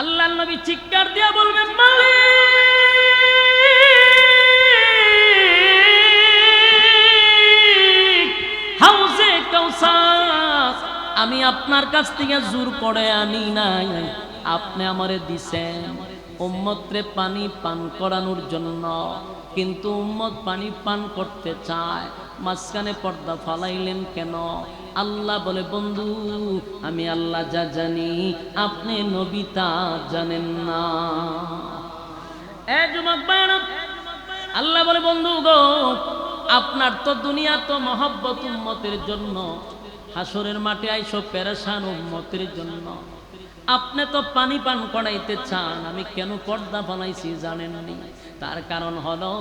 আল্লাহর নবী চিৎকার দিয়া বলবেন, মালিক হাউজে কাউসার আমি আপনার কাছ থেকে জোর করে আনি নাই, আপনি আমারে দিছেন উম্মতরে পানি পান করানোর জন্য। কিন্তু উম্মত পানি পান করতে চায়, মাঝখানে পর্দা ফালাইলেন কেন? আল্লাহ বলে, বন্ধু আমি আল্লাহ যা জানি আপনি নবী তা জানেন না। যুবক ভাইরা, আল্লাহ বলে, বন্ধু গো আপনার তো দুনিয়া তো মহব্বত উম্মতের জন্য, হাসরের মাঠে আইসো পেরেশান উম্মতের জন্য। আপনি তো পানি পান করাইতে চান, আমি কেন পর্দা ফালাইছি জানেননি? তার কারণ হলো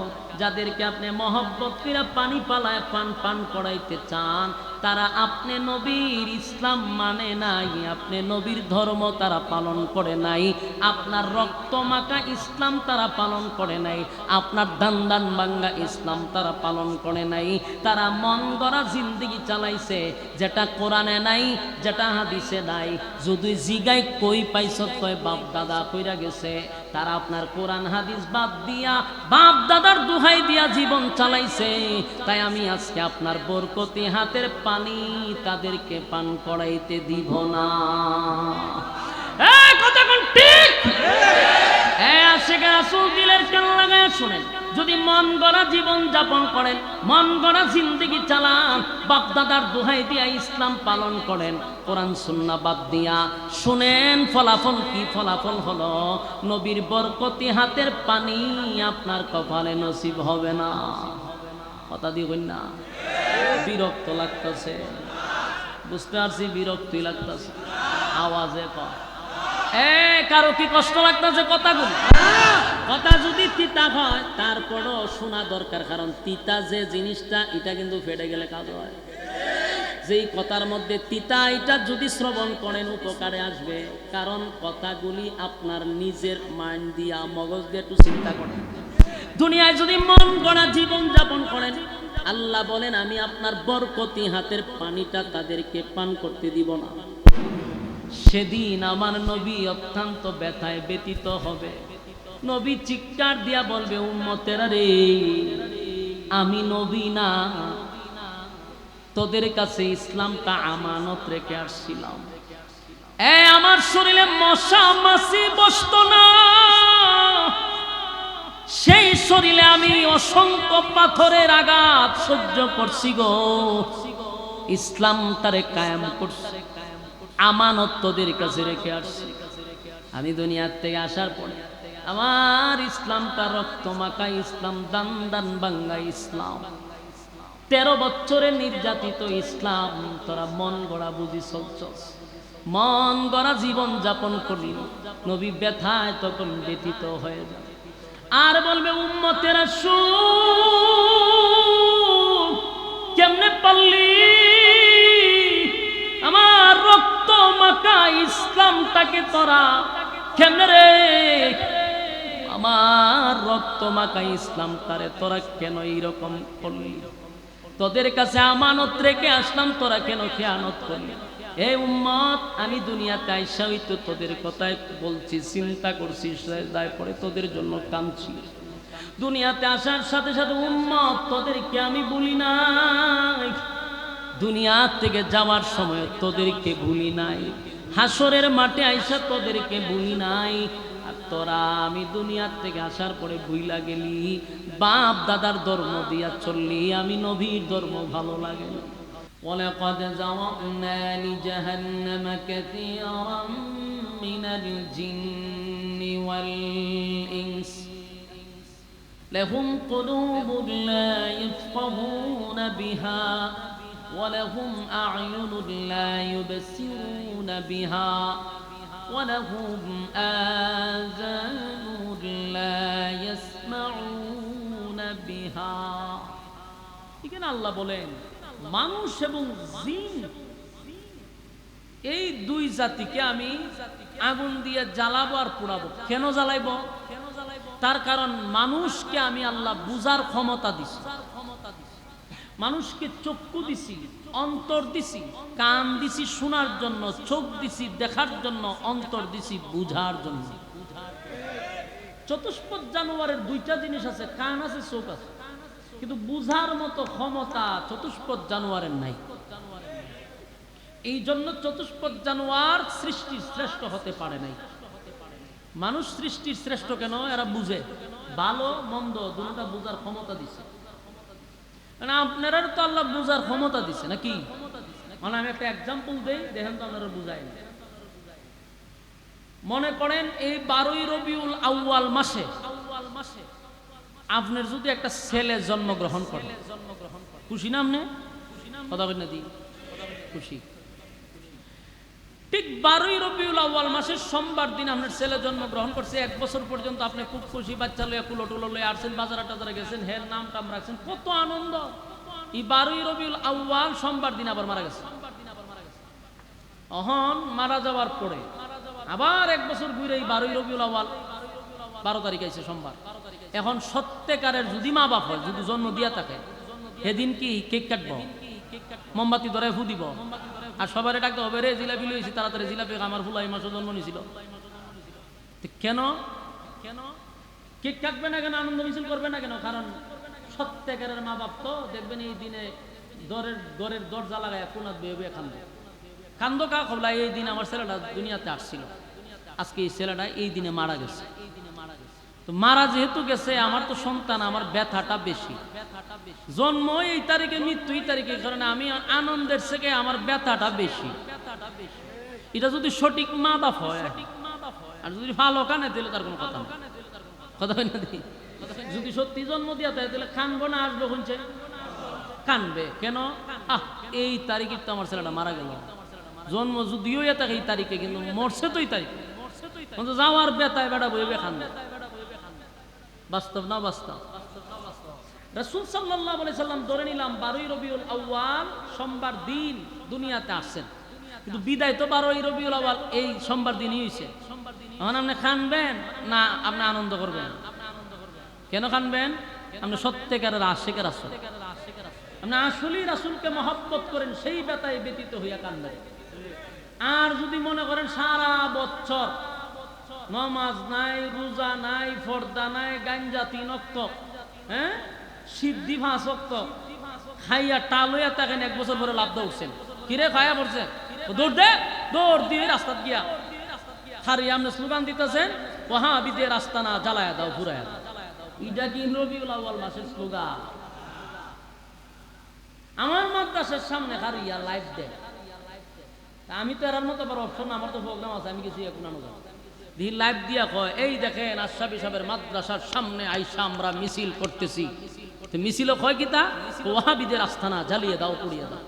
যাদেরকে আপনি মহব্বত করে পানি পালায় পান করাইতে চান, তারা আপনি নবীর ইসলাম মানে নাই, আপনি নবীর ধর্ম তারা পালন করে নাই, আপনার রক্ত মাখা ইসলাম তারা পালন করে নাই, আপনার দান ভাঙ্গা ইসলাম তারা পালন করে নাই। তারা মন গড়া জিন্দেগি চালাইছে, যেটা কোরআনে নাই, যেটা হাদিসে নাই। যদি জিগাই কই পাইছ, কয় বাপ দাদা কইরা গেছে। তারা আপনার কোরআন হাদিস বাদ দিয়া বাপ দাদার দোহাই দিয়া জীবন চালাইছে। তাই আমি আজকে আপনার বরকতি হাতের পানি তাদেরকে পান করাইতে দিব না। কথা কোন ঠিক? আশিকে রাসূল দিলের কান লাগায় শুনেন, যদি মন গড়া জীবন যাপন করেন, মন গড়া জিন্দেগি চালান, বাপ দাদার দোহাই দিয়া ইসলাম পালন করেন, কোরআন সুন্নাহ বাদ দিয়া, শুনেন ফলাফল কি? ফলাফল হলো নবীর বরকতি হাতের পানি আপনার কপালে নসিব হবে না। কথা দিবেন না? বিরক্ত লাগতেছে, বুঝতে পারছি বিরক্তি লাগতেছে, আওয়াজে কয় কারো কি কষ্ট লাগতেছে? কথাগুলো কথা যদি তিতা হয় তারপরও শোনা দরকার, কারণ তিতা যে জিনিসটা এটা কিন্তু ফেটে গেলে কাজ হয়। যেই কথার মধ্যে তিতা, এটা যদি শ্রবণ করেন উপকারে আসবে, কারণ কথাগুলি আপনার নিজের মাইন্ড দিয়া মগজ দিয়ে একটু চিন্তা করেন। দুনিয়ায় যদি মন গড়া জীবন যাপন করেন, আল্লাহ বলেন আমি আপনার বরকতি হাতের পানিটা তাদেরকে পান করতে দিব না। সেদিন আমার নবী অত্যন্ত ব্যথায় ব্যতীত হবে। নবী চিৎকার দিয়া বলবে, উম্মতেরা রে, আমি নবী না, তোদের কাছে ইসলামটা আমানত রেখে আসছিলাম। আমার শরীরে মশা মাছি বসতো না, সেই শরীরে আমি অসংখ্য পাথরের আঘাত সহ্য করছি গো, ইসলাম তারে কায়েম করছে, আমানত তোদের কাছে রেখে আসছি। আমি দুনিয়ার থেকে আসার পরে আমার ইসলামটা রক্ত মাখা ইসলাম, দান ভাঙ্গা ইসলাম, 13 বছরে নির্যাতিত ইসলাম তোরা মন গড়া বুঝি চলছস, মন গড়া জীবন যাপন করলি। নবী ব্যথায় তখন ব্যথিত হয়ে যাবে আর বলবে, উম্মতেরা শুন, কেমনে পারলি আমার রক্ত মাখা ইসলামটাকে তোরা, কেমনে রে আমার রক্ত মাখা ইসলামটারে তোরা কেন এইরকম করলি? তোদের কাছে আমানত রেখে আসলাম, তোরা কেন খেয়ানত করলি? হে উম্মত, আমি দুনিয়াতে আইসা হইতো তোদের কথাই বলছি, চিন্তা করছি, সেজদায় পড়ে তোদের জন্য কাঁদছি। দুনিয়াতে আসার সাথে সাথে উম্মত তোদেরকে আমি বলি নাই, দুনিয়া থেকে যাওয়ার সময় তোদেরকে ভুলি নাই, হাসরের মাঠে আইসা তোদেরকে ভুলি নাই। আর তোরা আমি দুনিয়ার থেকে আসার পরে ভুইলা গেলি, বাপ দাদার ধর্ম দিয়া চললি, আমি নবীর ধর্ম ভালো লাগে না। ওয়ালাকাদ যাওয়ানা লিজাহান্নাম কাসীরাম মিনাল জিন্নি ওয়াল ইনস লাহুম কুলুবুন লা ইয়াফকাহুনা বিহা ولهم أعين لا يبصرون بها ولهم آذان لا يسمعون بها। এখানে আল্লাহ বলেন মানুষ এবং জিন, এই দুই জাতিকে আমি আগুন দিয়ে জ্বালাবো আর পোড়াবো। কেন জ্বালাইবো? তার কারণ মানুষকে আমি আল্লাহ বুঝার ক্ষমতা দিছি, মানুষকে চক্ষু দিছি, অন্তর দিছি, কান দিছি শোনার জন্য, চোখ দিছি দেখার জন্য, অন্তর দিছি বুঝার জন্য। চতুষ্পদ জানোয়ারের দুইটা জিনিস আছে, কান আছে, চোখ আছে, কিন্তু বুঝার মতো ক্ষমতা চতুষ্পদ জানোয়ারের নাই। এই জন্য চতুষ্পদ জানোয়ার সৃষ্টির শ্রেষ্ঠ হতে পারে নাই। মানুষ সৃষ্টির শ্রেষ্ঠ কেন? এরা বুঝে, ভালো মন্দ দুটোটা বুঝার ক্ষমতা দিছে। আপনারা তো আল্লাহ বুঝার ক্ষমতা দিছে নাকি? মানে আমি একটা এক্সাম্পল দেই, দেখেন তো আপনারা বুঝাই না। মনে করেন এই 12ই রবিউল আউয়াল মাসে আপনার যদি একটা ছেলে জন্মগ্রহণ করে, খুশি না? আপনি কথা বলেন না দি খুশি? ঠিক 12ই রবিউল আউয়াল মাসের সোমবার দিন আপনার ছেলে জন্মগ্রহণ করছে। 1 বছর পর্যন্ত আপনি খুব খুশি, বাচ্চা লইয়া কুলো টুলো লইয়া আসছেন, বাজারে টাজারে গেছেন, হের নাম টাম রাখছেন, কত আনন্দ। এই 12ই রবিউল আউয়াল সোমবার দিন আবার মারা গেছে। অহন মারা যাওয়ার পরে আবার 1 বছর ঘুরে এই 12ই রবিউল আউয়াল 12 তারিখ আইছে সোমবার। এখন সত্যিকারের যদি মা বাপ হয়, যদি জন্ম দিয়া থাকে, সেদিন কি কেক কাটবো, মোমবাতি ধরে ফু দিব, আর সবারে ডাকতে হবে, রে জিলাপি লইছি তাড়াতাড়ি জিলাপি, আমার ফুলাই মাসে জন্ম নিয়েছিল। কেন কেন কেক কাটবে না কেন, আনন্দ মিছিল করবে না কেন? কারণ সত্যিকারের মা বাপ তো দেখবেন এই দিনে দরের দরজা লাগায় কোনাত বেয়ে বেয়ে কান্দে, কান্দ কা খবলা, এই দিন আমার ছেলেটা দুনিয়াতে আসছিল, আজকে এই ছেলেটা এই দিনে মারা গেছে। তো মারা যেহেতু গেছে, আমার তো সন্তান, আমার ব্যথাটা বেশি। জন্ম এই তারিখে, মৃত্যু এই তারিখে, কারণে আমি আনন্দের থেকে আমার ব্যথাটা বেশি। এটা যদি সঠিক মা বাপ হয়, আর যদি ভালো কানে দিলে তার কোনো কথা কথা হয় না। যদি সত্যি জন্ম দিয়া থাকে তাহলে কানবো না, আসবো শুনছে কানবে কেন? এই তারিখে তো আমার ছেলেটা মারা গেল। জন্ম যদিও থাকে এই তারিখে, কিন্তু মরছে তো এই তারিখে, যাওয়ার ব্যথায় বেড়া বইবে কানবে। বাস্তব না বাস্তব? রাসূল সাল্লাল্লাহু আলাইহি সাল্লাম ধরে নিলাম 12ই রবিউল আউয়াল সোমবার দিন দুনিয়াতে আসছেন, কিন্তু বিদায় তো 12ই রবিউল আউয়াল এই সোমবার দিনই হইছে। এখন আপনি কানবেন না আপনি আনন্দ করবেন? কেন কানবেন? আপনি সত্যিকারের আশিকের রাসূল, আপনি আসলেই রাসূলকে মহব্বত করেন, সেই ব্যথায় ব্যতীত হইয়া কানবেন। আর যদি মনে করেন সারা বছর নামাজ নাই, রোজা নাই, পর্দা নাই, গাঞ্জা 3 ওয়াক্ত, হ্যাঁ সিদ্ধি 5 ওয়াক্ত খাইয়া টাল হইয়া থাকেন, 1 বছর পরে লাভ উঠছেন, কিরে খাইয়া পড়ছে, দৌড় দে, দৌড় দিয়ে রাস্তা গিয়া খারি আপনি স্লোগান দিতেছেন, ওয়াহাবিদের রাস্তা না জ্বালায়া দাও, ঘুরায়া দাও। এটা কি রবিউল আউয়াল মাসের স্লোগান? আমার মাদ্রাসার সামনে খারিয়া লাইভ দেয়, আমি তো এর মতো বড় অপশন, আমার তো প্রোগ্রাম আছে, আমি কিছু এখন লাইভ দিয়া কয়, এই দেখেন আশরাফি সাহেবের মাদ্রাসার সামনে আইসা আমরা মিছিল করতেছি। মিছিল কয় কিতা, ওয়াহাবিদের আস্তানা জ্বালিয়ে দাও, পুড়িয়ে দাও।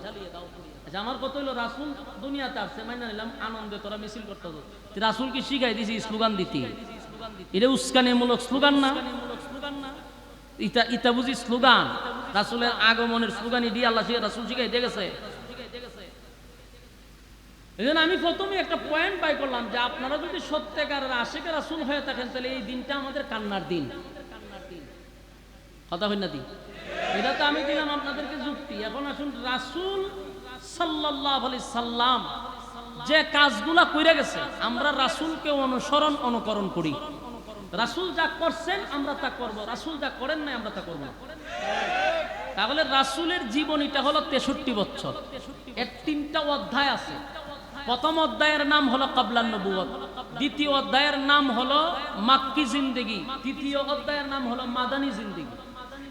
আচ্ছা, আমার কত হইলো, রাসূল দুনিয়াতে আসছে, মাইনা নিলাম, আনন্দে তোরা মিছিল করতে হবে। রাসূল কি শিখাই দিছি স্লোগান দিতে? এটা উস্কানিমূলক স্লোগান না? ইটা বুঝি স্লোগান? রাসূলের আগমনের স্লোগানই দিয়ে আল্লাহ রাসূল শিখাই দিয়ে গেছে। এই জন্য আমি প্রথমে একটা পয়েন্ট পাই করলাম যে আপনারা যদি সত্যিকারের আশিকের রাসূল হয়ে থাকেন, তাহলে এই দিনটা আমাদের কান্নার দিন। কথা হয় না দি? এটা তো আমি দিলাম আপনাদেরকে যুক্তি। এখন আসুন, রাসূল সাল্লাল্লাহু আলাইহি সাল্লাম যে কাজগুলা কইরা গেছে, আমরা রাসূলকে অনুকরণ করি। রাসূল যা করছেন আমরা তা করব, রাসূল যা করেন নাই আমরা তা করব না। তাহলে রাসূলের জীবনীটা হলো 63 বছর, এর 3টা অধ্যায় আছে। প্রথম অধ্যায়ের নাম হলো কাবলান নবুয়ত, দ্বিতীয় অধ্যায়ের নাম হলো মাক্কি জিন্দেগি, তৃতীয় অধ্যায়ের নাম হলো মাদানী জিন্দেগি।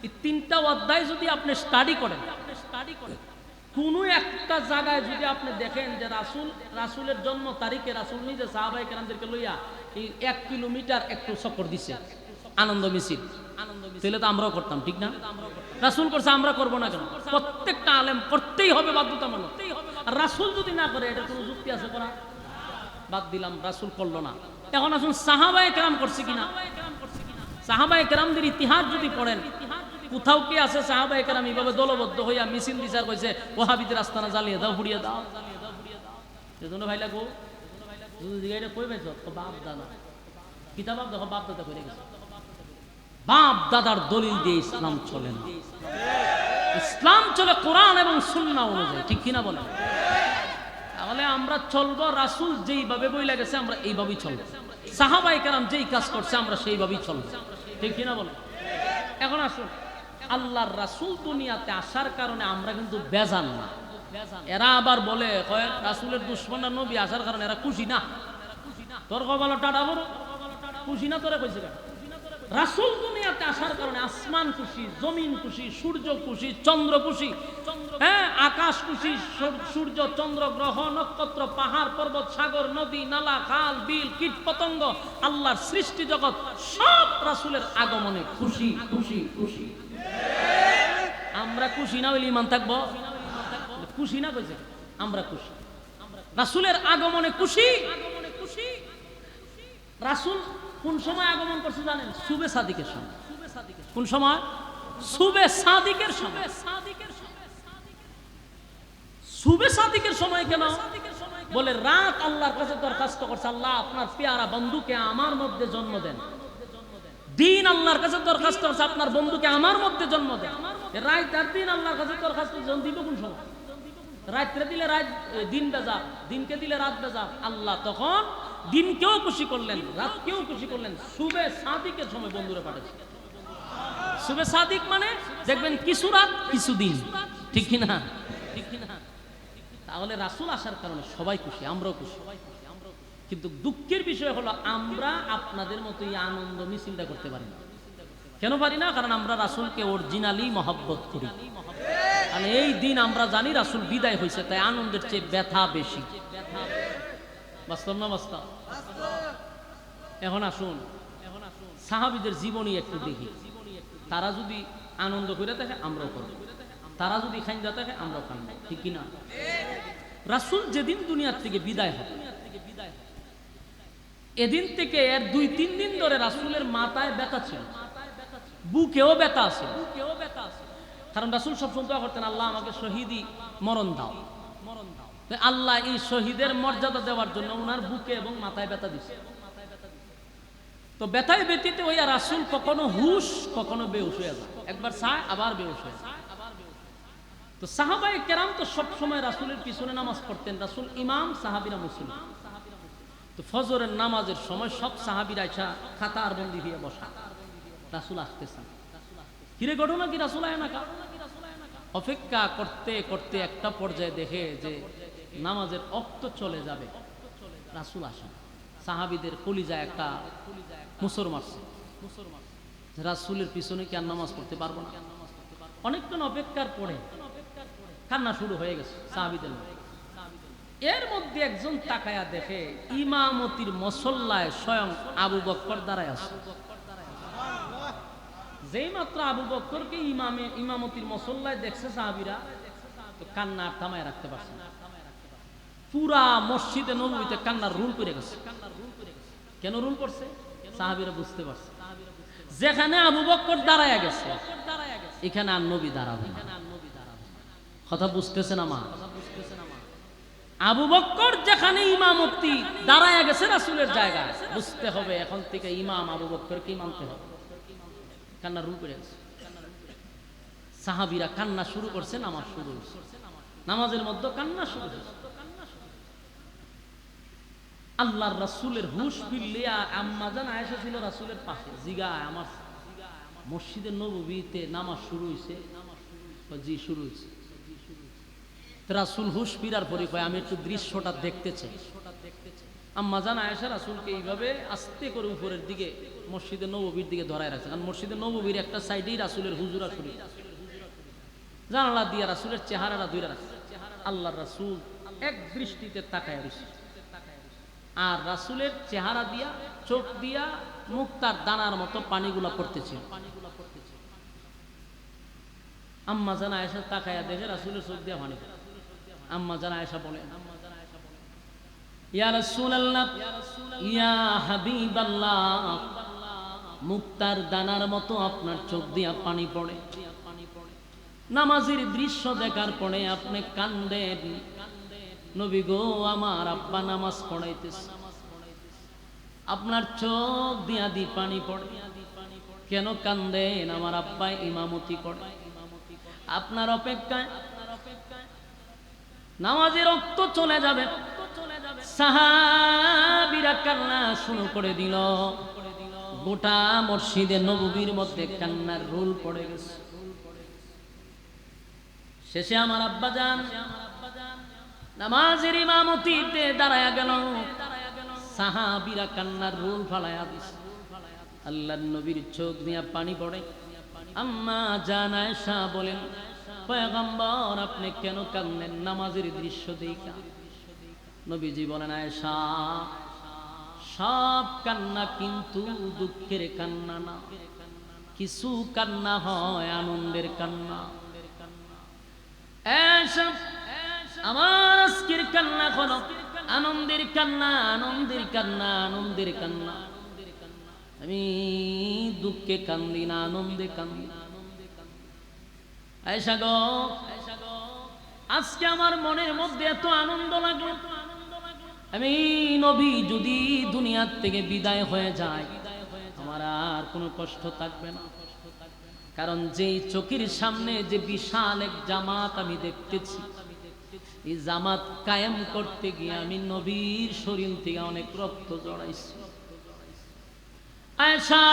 এই 3টা অধ্যায় যদি আপনি স্টাডি করেন, কোনো একটা জায়গায় যদি আপনি দেখেন যে রাসূলের জন্ম তারিখে রাসূল নিজে সাহাবায়ে কেরামদেরকে লইয়া এই 1 কিলোমিটার একটু চক্কর দিছে, আনন্দ মিছিল, তাহলে তো আমরাও করতাম, ঠিক না? রাসূল করছে, আমরা করব না কেন? প্রত্যেকটা আলেম করতেই হবে বাধ্যতামূলক। আর রাসূল যদি না করে, এটা কোনো যুক্তি আছে করা? বাদ দিলাম, রাসূল করলো না। এখন আসুন, সাহাবায়ে কেরাম করছে কিনা? সাহাবায়ে কেরামদের ইতিহাস যদি পড়েন, কোথাও কি আছে সাহাবায়ে কেরাম এইভাবে দলবদ্ধ হইয়া মিছিল দিছার কইছে ওয়াহাবিদের আস্তানা জ্বালিয়ে দাও, পুড়িয়ে দাও? এজন্য ভাই লাগো যদি জিগাইটা কই পাইছো, তো বাপ দাদা কিতাব দেখো, বাপ দাদা কইরা গেছে, বাপ দাদার দলিল দিয়ে ইসলাম চলে না। ইসলাম চলে কোরআন এবং সুন্নাহ অনুযায়ী, ঠিক কিনা বলে? তাহলে আমরা চলবো রাসূল যেইভাবে বইলা গেছে আমরা এইভাবেই চলবো, সাহাবায়ে কেরাম যেই কাজ করছে আমরা সেইভাবেই চলবো, ঠিক কিনা বলে? এখন আসুন, আল্লাহর রাসূল দুনিয়াতে আসার কারণে আমরা কিন্তু বেজান না। এরা আবার বলে কয় রাসূলের দুশমনরা নবী আসার কারণে এরা খুশি না। তোর কপালে টাটা বড় খুশি না, তোরে কইছে কেন? রাসূল দুনিয়াতে আসার কারণে আসমান খুশি, জমিন খুশি, সূর্য খুশি, চন্দ্র খুশি, হ্যাঁ আকাশ খুশি, সূর্য চন্দ্র গ্রহ নক্ষত্র পাহাড় পর্বত সাগর নদী নালা খাল বিল কীট পতঙ্গ আল্লাহর সৃষ্টি জগৎ সব রাসূলের আগমনে খুশি খুশি খুশি। আমরা খুশি না হইলে ঈমান থাকবো? খুশি না কইছে, আমরা খুশি রাসূলের আগমনে খুশি। রাসূল কোন সময় আগমন করছে জানেন? সুবে সাদিকের সময়। কোন সময়? সুবে সাদিকের সময়। সুবে সাদিকের সময় কেন? বলে রাত আল্লাহর কাছে দরখাস্ত করছে, আল্লাহ আপনার পেয়ারা বন্ধুকে আমার মধ্যে জন্ম দেন। দিন আল্লাহর কাছে দরখাস্ত করছে, আপনার বন্ধুকে আমার মধ্যে জন্ম দেন। রাত আর দিন আল্লাহর কাছে দরখাস্ত দিব কোন সময়? রাত্রে দিলে রাত দিন বেজা, দিনকে দিলে রাত বেজা। আল্লাহ তখন দিনকেও খুশি করলেন, রাতকেও খুশি করলেন, সুবে সাদিকের সময় বন্ধুরা পাঠাচ্ছে। সুবে সাদিক মানে দেখবেন কিছু রাত কিছু দিন, ঠিক কিনা? ঠিক কিনা? তাহলে রাসূল আসার কারণে সবাই খুশি, আমরাও খুশি। কিন্তু দুঃখের বিষয় হলো আমরা আপনাদের মতো এই আনন্দ মিছিলটা করতে পারি না। কেন পারি না? কারণ আমরা রাসূলকে অরিজিনালি মহব্বত করি। আর এই দিন আমরা জানি রাসূল বিদায় হয়েছে, তাই আনন্দের চেয়ে ব্যথা বেশি। বাস্তব না বাস্তব? এখন আসুন সাহাবীদের জীবনী একটু দেখি। তারা যদি আনন্দ করে থাকে আমরাও করব, তারা যদি খাইন্দা থাকে আমরাও খাইব, ঠিক কিনা? রাসূল যেদিন দুনিয়ার থেকে বিদায় হবে, এদিন থেকে এর 2-3 দিন ধরে রাসূলের মাথায় ব্যথা ছিল, বুকেও ব্যথা আছে। কারণ রাসূল সবসময় দোয়া করতেন, আল্লাহ আমাকে শহীদি মরণ দাও। আল্লাহ এই শহীদের মর্যাদা দেওয়ার জন্য ওনার বুকে এবং মাথায় ব্যথা দিচ্ছে। তো ব্যথায় ব্যতীত হইয়া রাসূল কখনো হুশ কখনো বেহুশ হয়ে যায়, একবার চায় আবার বেহুশ হয়ে যায়। তো সাহাবায়ে কেরাম তো সব সময় রাসূলের পিছনে নামাজ পড়তেন, রাসূল ইমাম, সাহাবীরা মুসল্লি। তো ফজরের নামাজের সময় সব সাহাবীরা আইসা কাতার বন্দী হয়ে বসা, রাসূল আসতেছেন। কিরে ঘটনা কি? রাসূল আয় না। অপেক্ষা করতে করতে একটা পর্যায়ে দেখে যে নামাজের ওয়াক্ত চলে যাবে, রাসূল আসেন। সাহাবীদের কলিজায় একটা মুসর মারছে, রাসূলের পিছনে কি আর নামাজ পড়তে পারবো না? অনেকক্ষণ অপেক্ষার পরে কান্না শুরু হয়ে গেছে সাহাবীদের মধ্যে। এর মধ্যে একজন তাকায়া দেখে ইমামতির মুসল্লায় স্বয়ং আবু বকর দাঁড়ায় আছে। যেই মাত্র আবু বকরকে ইমামতির মুসল্লায় দেখছে সাহাবীরা, তো কান্না আর থামায় রাখতে পারছে না। পুরা মসজিদে নববীতে কান্নার রুল পড়ে গেছে। কেন রুল পড়ছে? সাহাবীরা বুঝতে পারছে যেখানে আবু বকর দাঁড়ায় গেছে এখানে আর নবী দাঁড়াবে না। কথা বুঝতেছেন আমার? আবু বকর যেখানে ইমামতি দাঁড়ায় গেছে রাসূলের জায়গায়, বুঝতে হবে এখন থেকে ইমাম আবু বকরকে মানতে হবে। কান্নার রুল পড়ে গেছে। সাহাবীরা কান্না শুরু করছে, নামাজ শুরু হয়েছে। নামাজের মধ্যে কান্না শুরু হয়েছে। আল্লাহর রাসূলের হুশ ফিরলে আম্মা জান আয়েশা ছিল রাসূলের পাশে, জিগায় আমার মসজিদে নববীতে নামাজ শুরু হয়েছে? জি শুরু হয়েছে। রাসূল হুশ ফিরার পরে কয় আমি একটু দৃশ্যটা দেখতে চাই। আম্মা জান আয়েশা রাসূলকে এইভাবে আস্তে করে উপরের দিকে মসজিদে নববীর দিকে ধরায় রাখছে, কারণ মসজিদে নববীর একটা সাইডেই রাসূলের হুজুরা শুরু, জানালা দিয়ে রাসূলের চেহারাটা ধরে রাখছে। আল্লাহর রাসূল এক দৃষ্টিতে তাকায় রয়েছে, আর রাসূলের চেহারা দিয়া চোখ দিয়া মুক্তার দানার মতো পানিগুলা পড়তেছিল। আম্মা জান আয়েশা তাকায়া দেখে রাসূলের চোখ দিয়া পানি। আম্মা জান আয়েশা বলেন, ইয়া রাসূলুল্লাহ, ইয়া হাবিবাল্লাহ, মুক্তার দানার মতো আপনার চোখ দিয়া পানি পড়ে, নামাজের দৃশ্য দেখার পরে আপনি কান্দেন। নবী গো, আমার আব্বা নামাজ পড়াইতেছে, আপনার চোখ দিয়া পানি পড়ে, কেন কান্দেন? আমার আব্বা ইমামতি করে, আপনার অপেক্ষায় নামাজে রক্ত চলে যাবে, সাহাবীরা কান্না শুরু করে দিল। গোটা মসজিদে নববীর মধ্যে কান্নার রোল পড়ে গেছে। শেষে আমার আব্বাজান নামাজের ইমামতিতে দাঁড়ায়া গেল, সাহাবীরা কান্নার রোল ফালায়া দিছে। আল্লাহর নবীর চোখ দিয়া পানি পড়ে। আম্মা জান আয়েশা বলেন, পয়গম্বর আপনি কেন কাঁদেন নামাজের দৃশ্য দেখা? নবীজি বলেন, আয়েশা সব কান্না কিন্তু দুঃখের কান্না না, কিছু কান্না হয় আনন্দের কান্না। আয়েশা আমার আজকের কান্না হলো আনন্দের কান্না, আনন্দের কান্না, আনন্দের কান্না। আমি দুঃখে কান্দি না, আনন্দে কান্দি। আয়েশা গো, আজকে আমার মনের মধ্যে এত আনন্দ লাগলো, আমি নবী যদি দুনিয়ার থেকে বিদায় হয়ে যায় আমার আর কোনো কষ্ট থাকবে না। কারণ যেই চোখের সামনে যে বিশাল এক জামাত আমি দেখতেছি, এই জামাত কায়েম করতে গিয়ে আমি নবীর শরীর থেকে অনেক রক্ত জড়াইছি। আয়েশা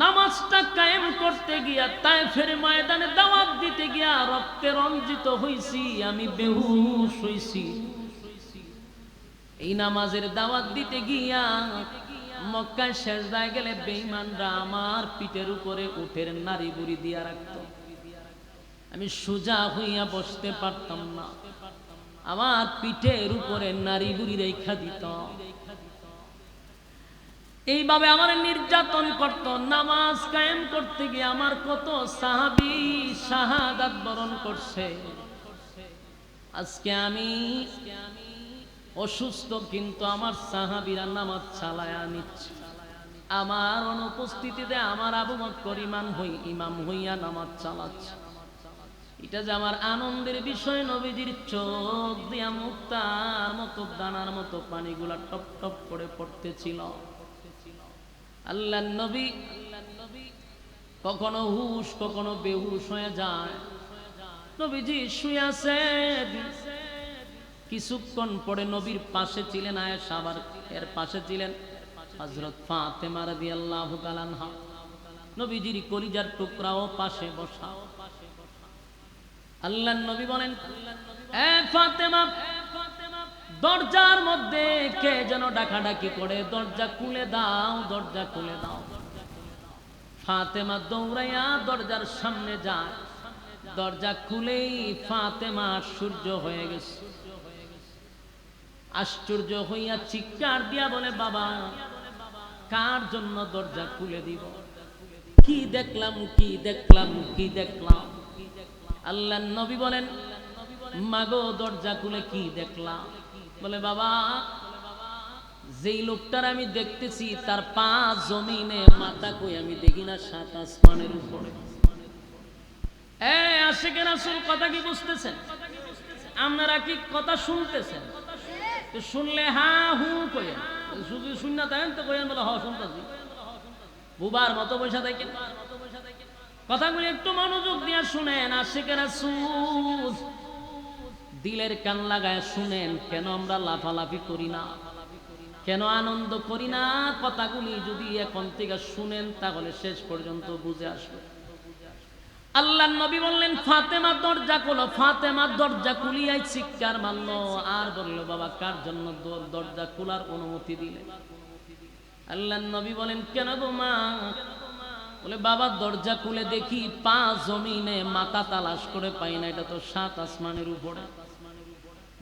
নামাজটা কায়েম করতে গিয়া তায়েফের ময়দানে দাওয়াত দিতে গিয়া রক্তে রঞ্জিত হইছি, আমি বেহুশ হইছি। এই নামাজের দাওয়াত দিতে গিয়া মক্কায় সেজদায় গেলে বেঈমানরা আমার পিঠের উপরে উটের নাড়ি বুড়ি দিয়া রাখত, আমি সোজা হইয়া বসতে পারতাম না, আমার পিঠের উপরে নাড়ি বুড়ি রেখা দিত। এইভাবে আমার নির্যাতন করত। নামাজ কায়েম করতে গিয়ে আমার কত সাহাবী শাহাদাত বরণ করছে। আজকে আমি অসুস্থ, কিন্তু আমার সাহাবীরা নামাজ চালায়া নিচ্ছে। আমার অনুপস্থিতিতে আমার আবু বকর ইমাম হইয়া নামাজ চালাচ্ছে। এটা যে আমার আনন্দের বিষয়। নবীজির চোখ দিয়া মুক্তার মতো দানার মতো পানিগুলা টপ টপ করে পড়তেছিল। আল্লাহর নবী কখনো হুশ কখনো বেহুশ হয়ে যায়। নবীজি শুয়ে আছেন, কিছুক্ষণ পরে নবীর পাশে ছিলেন আয়েশা, আবার এর পাশে ছিলেন হযরত ফাতেমা রাদিয়াল্লাহু তাআলা আনহা। নবীজির কলিজার টুকরাও পাশে বসা। আল্লাহর নবী বলেন, এ ফাতেমা, দরজার মধ্যে কে যেন ডাকাডাকি করে, দরজা খুলে দাও, দরজা খুলে দাও। ফাতেমা দৌড়াইয়া দরজার সামনে যায়। দরজা খুলেই ফাতেমা আশ্চর্য হয়ে গেছে। আশ্চর্য হইয়া চিৎকার দিয়া বলে, বাবা কার জন্য দরজা খুলে দিব? কি দেখলাম, কি দেখলাম, কি দেখলাম? আল্লাহর নবী বলেন, মাগো দরজা খুলে কি দেখলাম? বলে, বাবা যেই লোকটার আমি দেখতেছি তার পা জমিনে, মাথা কই আমি দেখি না, সাত আসমানের উপরে। আশিকে রাসূল কথা কি বুঝতেছেন? আপনারা কি কথা শুনতেছেন? শুনলে হা হু কইেন, শুধু শুননা থাকেন তো কইেন বলে হ শুনতেছি। বুবার মতো বসে থাকেন। কথাগুলি একটু মনোযোগ দিয়ে শুনেন। আশিকে রাসূল দিলের কান লাগায় শুনেন। কেন আমরা লাফালাফি করি না, কেন আনন্দ করি না? কথাগুলি যদি এখন থেকে শুনেন তাহলে শেষ পর্যন্ত বুঝে আসবে। আল্লাহর নবী বললেন, ফাতেমা দরজা খোলো। ফাতেমা দরজা খুলিয়াই চিৎকার মারলো আর বলল, বাবা কার জন্য দরজা খোলার অনুমতি দিলেন? আল্লাহর নবী বলেন, কেন গো মা? বলে, বাবা দরজা খুলে দেখি পা জমিনে, মাথা তালাশ করে পাই না, এটা তো সাত আসমানের উপরে।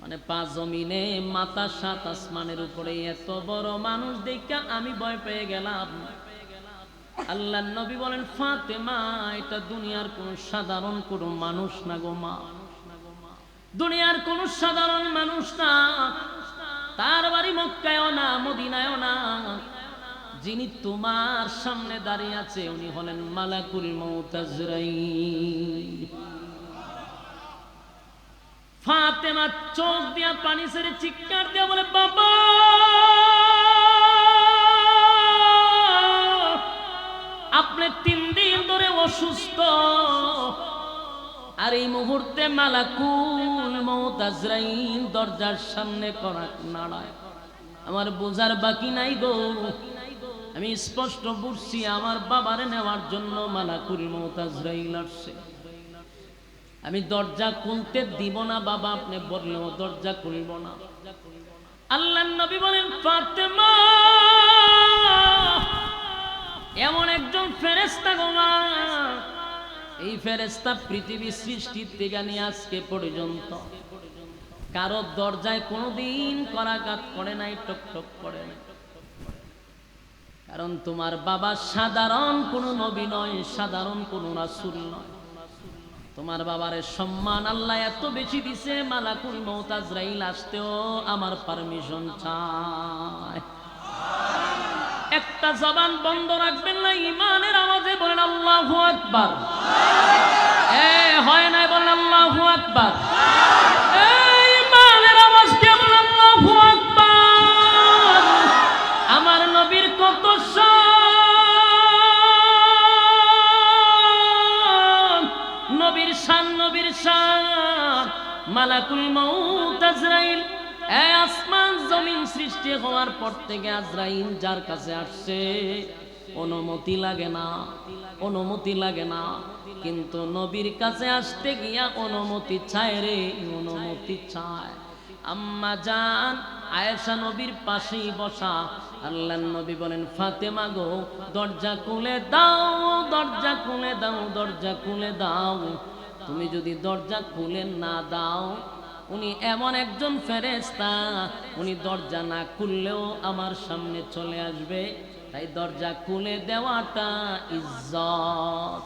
মানে পা জমিনে, মাথা সাত আসমানের উপরে। এত বড় মানুষ দেখা আমি ভয় পেয়ে গেলাম। আল্লাহর নবী বলেন, ফাতেমা এটা দুনিয়ার কোন সাধারণ কোন মানুষ না গো মা, দুনিয়ার কোন সাধারণ মানুষ না। তার বাড়ি মক্কায়ও না, মদিনায়ও না। যিনি তোমার সামনে দাঁড়িয়ে আছে উনি হলেন মালাকুল মউত আজরাইল। ফাতেমা চোখ দিয়া পানি ছেড়ে চিৎকার দিয়া বলে, বাবা আপনি 3 দিন ধরে অসুস্থ, আর এই মুহূর্তে মালাকুল মউত আজরাইল দরজার সামনে করাক নাড়ায়। আমার বোঝার বাকি নাই গো, আমি স্পষ্ট বুঝছি আমার বাবারে নেওয়ার জন্য মালাকুল মউত আজরাইল আসছে। আমি দরজা খুলতে দিব না বাবা, আপনি বললেও দরজা খুলব না। আল্লাহর নবী বলেন, ফাতেমা এমন একজন ফেরেশতা গো মা, এই ফেরেশতা পৃথিবী সৃষ্টির থেকে নিয়ে আজকে পর্যন্ত কারো দরজায় কোনোদিন করাঘাত করে নাই, টক টক করে নাই। কারণ তোমার বাবা সাধারণ কোন নবী নয়, সাধারণ কোন রাসূল নয়। তোমার বাবারে সম্মান আল্লাহ এত বেশি দিছে, মালাকুল মউত আজরাইল আসতেও আমার পারমিশন চায়। একটা জবান বন্ধ রাখবেন না, ঈমানের আওয়াজে বলেন আল্লাহু আকবার। হয় নাই বলেন আল্লাহু আকবার। ঈমানের আওয়াজ কেমন আল্লাহু আকবার। আমার নবীর কত শান, নবীর শান, নবীর শান। মালাকুল মউত আজরাইল আসমান জমিন সৃষ্টি হওয়ার পর থেকে আজরাইল যার কাছে আসছে অনুমতি লাগে না, অনুমতি লাগে না, কিন্তু নবীর কাছে আসতে গিয়া অনুমতি চায় রে, অনুমতি চায়। আম্মা জান আয়েশা নবীর পাশেই বসা। আল্লাহর নবী বলেন, ফাতেমা গো দরজা খুলে দাও, দরজা খুলে দাও, দরজা খুলে দাও। তুমি যদি দরজা খুলে না দাও, উনি এমন একজন ফেরেশতা, উনি দরজা না খুললেও আমার সামনে চলে আসবে। তাই দরজা খুলে দেওয়াটা ইজ্জত।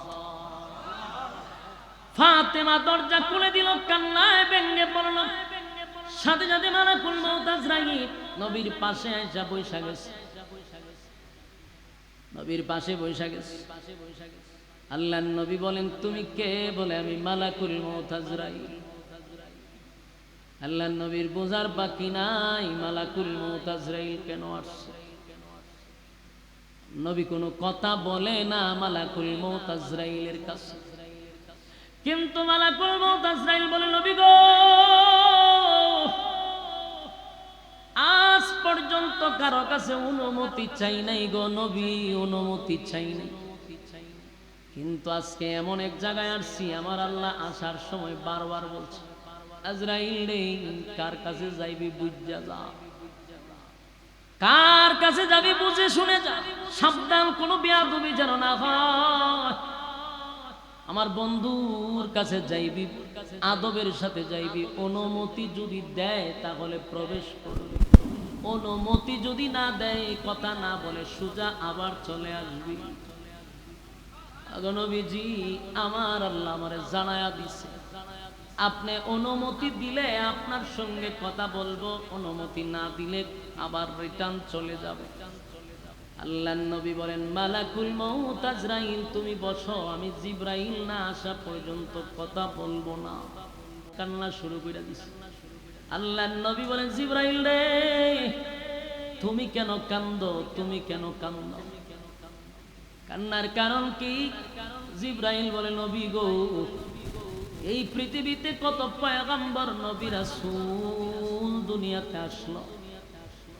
ফাতেমা দরজা খুলে দিল, কান্নায় ভেঙে পড়ল। সাথে সাথে মালাকুল মউত আজরাইল নবীর পাশে আয়েশা বৈশা গেছে, নবীর পাশে বৈশা গেছে। আল্লাহর নবী বলেন, তুমি কে? বলে, আমি মালাকুল মউত আজরাইল। আল্লাহর নবীর বোঝার বাকি নাই মালাকুল মউত আজরাইল কেন আসছে। নবী কোনো কথা বলে না মালাকুল মউত আজরাইলের কাছে, কিন্তু মালাকুল মউত আজরাইল বলে, নবী গো আজ পর্যন্ত কারো কাছে অনুমতি চাই নাই গো নবী, অনুমতি চাই নাই। কিন্তু আজকে এমন এক জায়গায় আসছি, আমার আল্লাহ আসার সময় বারবার বলছে, আজরাইল রে কার কাছে যাইবি বুঝা যা, কার কাছে যাবি বুঝে শুনে যা, সাবধান কোনো বেয়াদবি যেন না হয়। আমার বন্ধুর কাছে যাইবি, আদবের সাথে যাইবি। অনুমতি যদি দেয় তাহলে প্রবেশ করবি, অনুমতি যদি না দেয়, কথা না বলে সোজা আবার চলে আসবি। নবীজি আমার আল্লাহ আমারে জানায়া দিছে, আপনি অনুমতি দিলে আপনার সঙ্গে কথা বলবো, অনুমতি না দিলে আবার রিটার্ন চলে যাব। আল্লাহর নবী বলেন, মালাকুল মউত আজরাইল তুমি বসো, আমি জিবরাইল না আসা পর্যন্ত কথা বলবো না। কান্না শুরু করে দিছে। আল্লাহর নবী বলেন, জিবরাইল রে তুমি কেন কান্দো, তুমি কেন কান্দো, কান্নার কারণ কি? জিবরাইল বলে, নবী গো এই পৃথিবীতে কত পয়গম্বর নবী রাসূল দুনিয়াতে আসলো,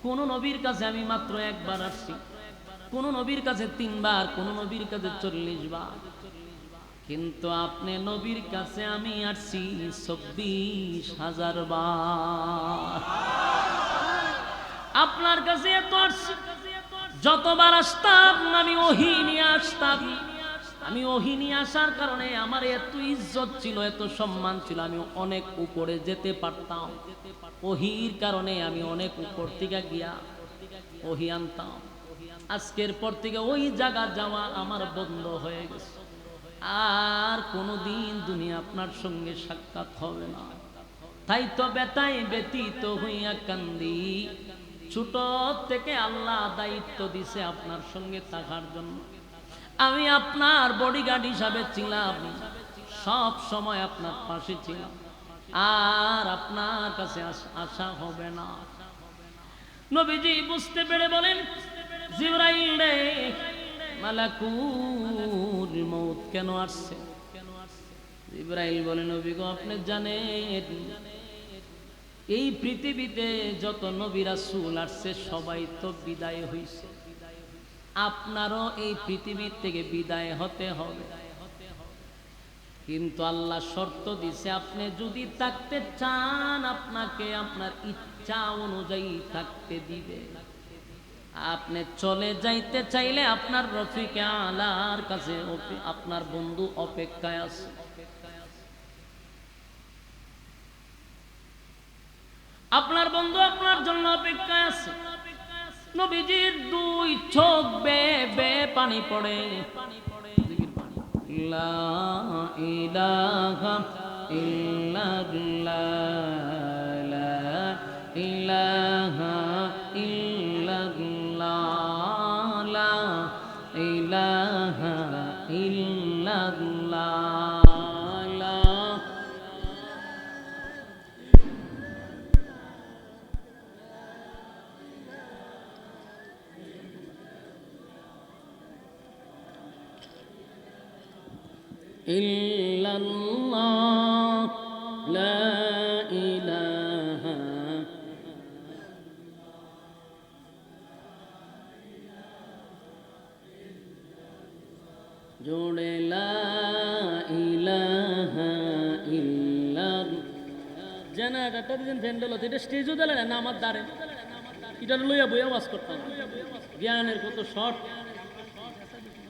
কোন নবীর কাছে আমি মাত্র একবার আসছি, কোন নবীর কাছে 3 বার, কোন নবীর কাছে 40 বার, কিন্তু আপনি নবীর কাছে আমি আসছি 24,000 বার। আপনার কাছে এত আসছি, যতবার আসতাম আমি ওহী নিয়ে আসতাম। আমি ওহী নিয়ে আসার কারণে আমার এত ইজ্জত ছিল, এত সম্মান ছিল, আমি অনেক উপরে যেতে পারতাম। ওহীর কারণে আমি অনেক উপর থেকে গিয়া ওহী আনতাম। আজকের পর থেকে ওই জায়গা যাওয়া আমার বন্ধ হয়ে গেছে, আর কোনোদিন দুনিয়া আপনার সঙ্গে সাক্ষাৎ হবে না। তাই তো বেতায় ব্যতীত হইয়া কান্দি, ছোট থেকে আল্লাহ দায়িত্ব দিছে আপনার সঙ্গে থাকার জন্য। আমি আপনার বডিগার্ড হিসাবে ছিলাম, সব সময় আপনার পাশে ছিলাম, আর আপনার কাছে আসা হবে না। নবীজি বুঝতে পেরে বলেন, জিবরাইল রে মালাকুল মউত কেন আসছে? ইব্রাহিম বলেন, নবী গো আপনি জানেন এই পৃথিবীতে যত নবী রাসূল আসছে সবাই তো বিদায় হইছে, আপনারও এই পৃথিবী থেকে বিদায় হতে হবে, কিন্তু আল্লাহ শর্ত দিছে আপনি যদি থাকতে চান আপনাকে আপনার ইচ্ছা অনুযায়ী থাকতে দিবে, আপনি চলে যাইতে চাইলে আপনার রফিকে আলার কাছে আপনার বন্ধু অপেক্ষায় আছে। আপনার বন্ধু আপনার জন্য অপেক্ষায় আছে। নবীজির দুই চোখ বেয়ে বেয়ে পানি পড়ে। লা ইলাহা ইল্লাল্লাহ, লা ইলাহা ইল্লাল্লাহ, লা ইলাহা ইল্লাল্লাহ। ইল্লাল্লাহ লা ইলাহা জোড়ে লা ইলাহা ইল্লাল্লাহ। জেনারেটর দিন ফ্যান্ডেল হতো, এটা স্টেজও দিলেন না আমার দ্বারে, এটা লইয়া বইয়া ওয়াজ করতাম। জ্ঞানের কত শর্ট।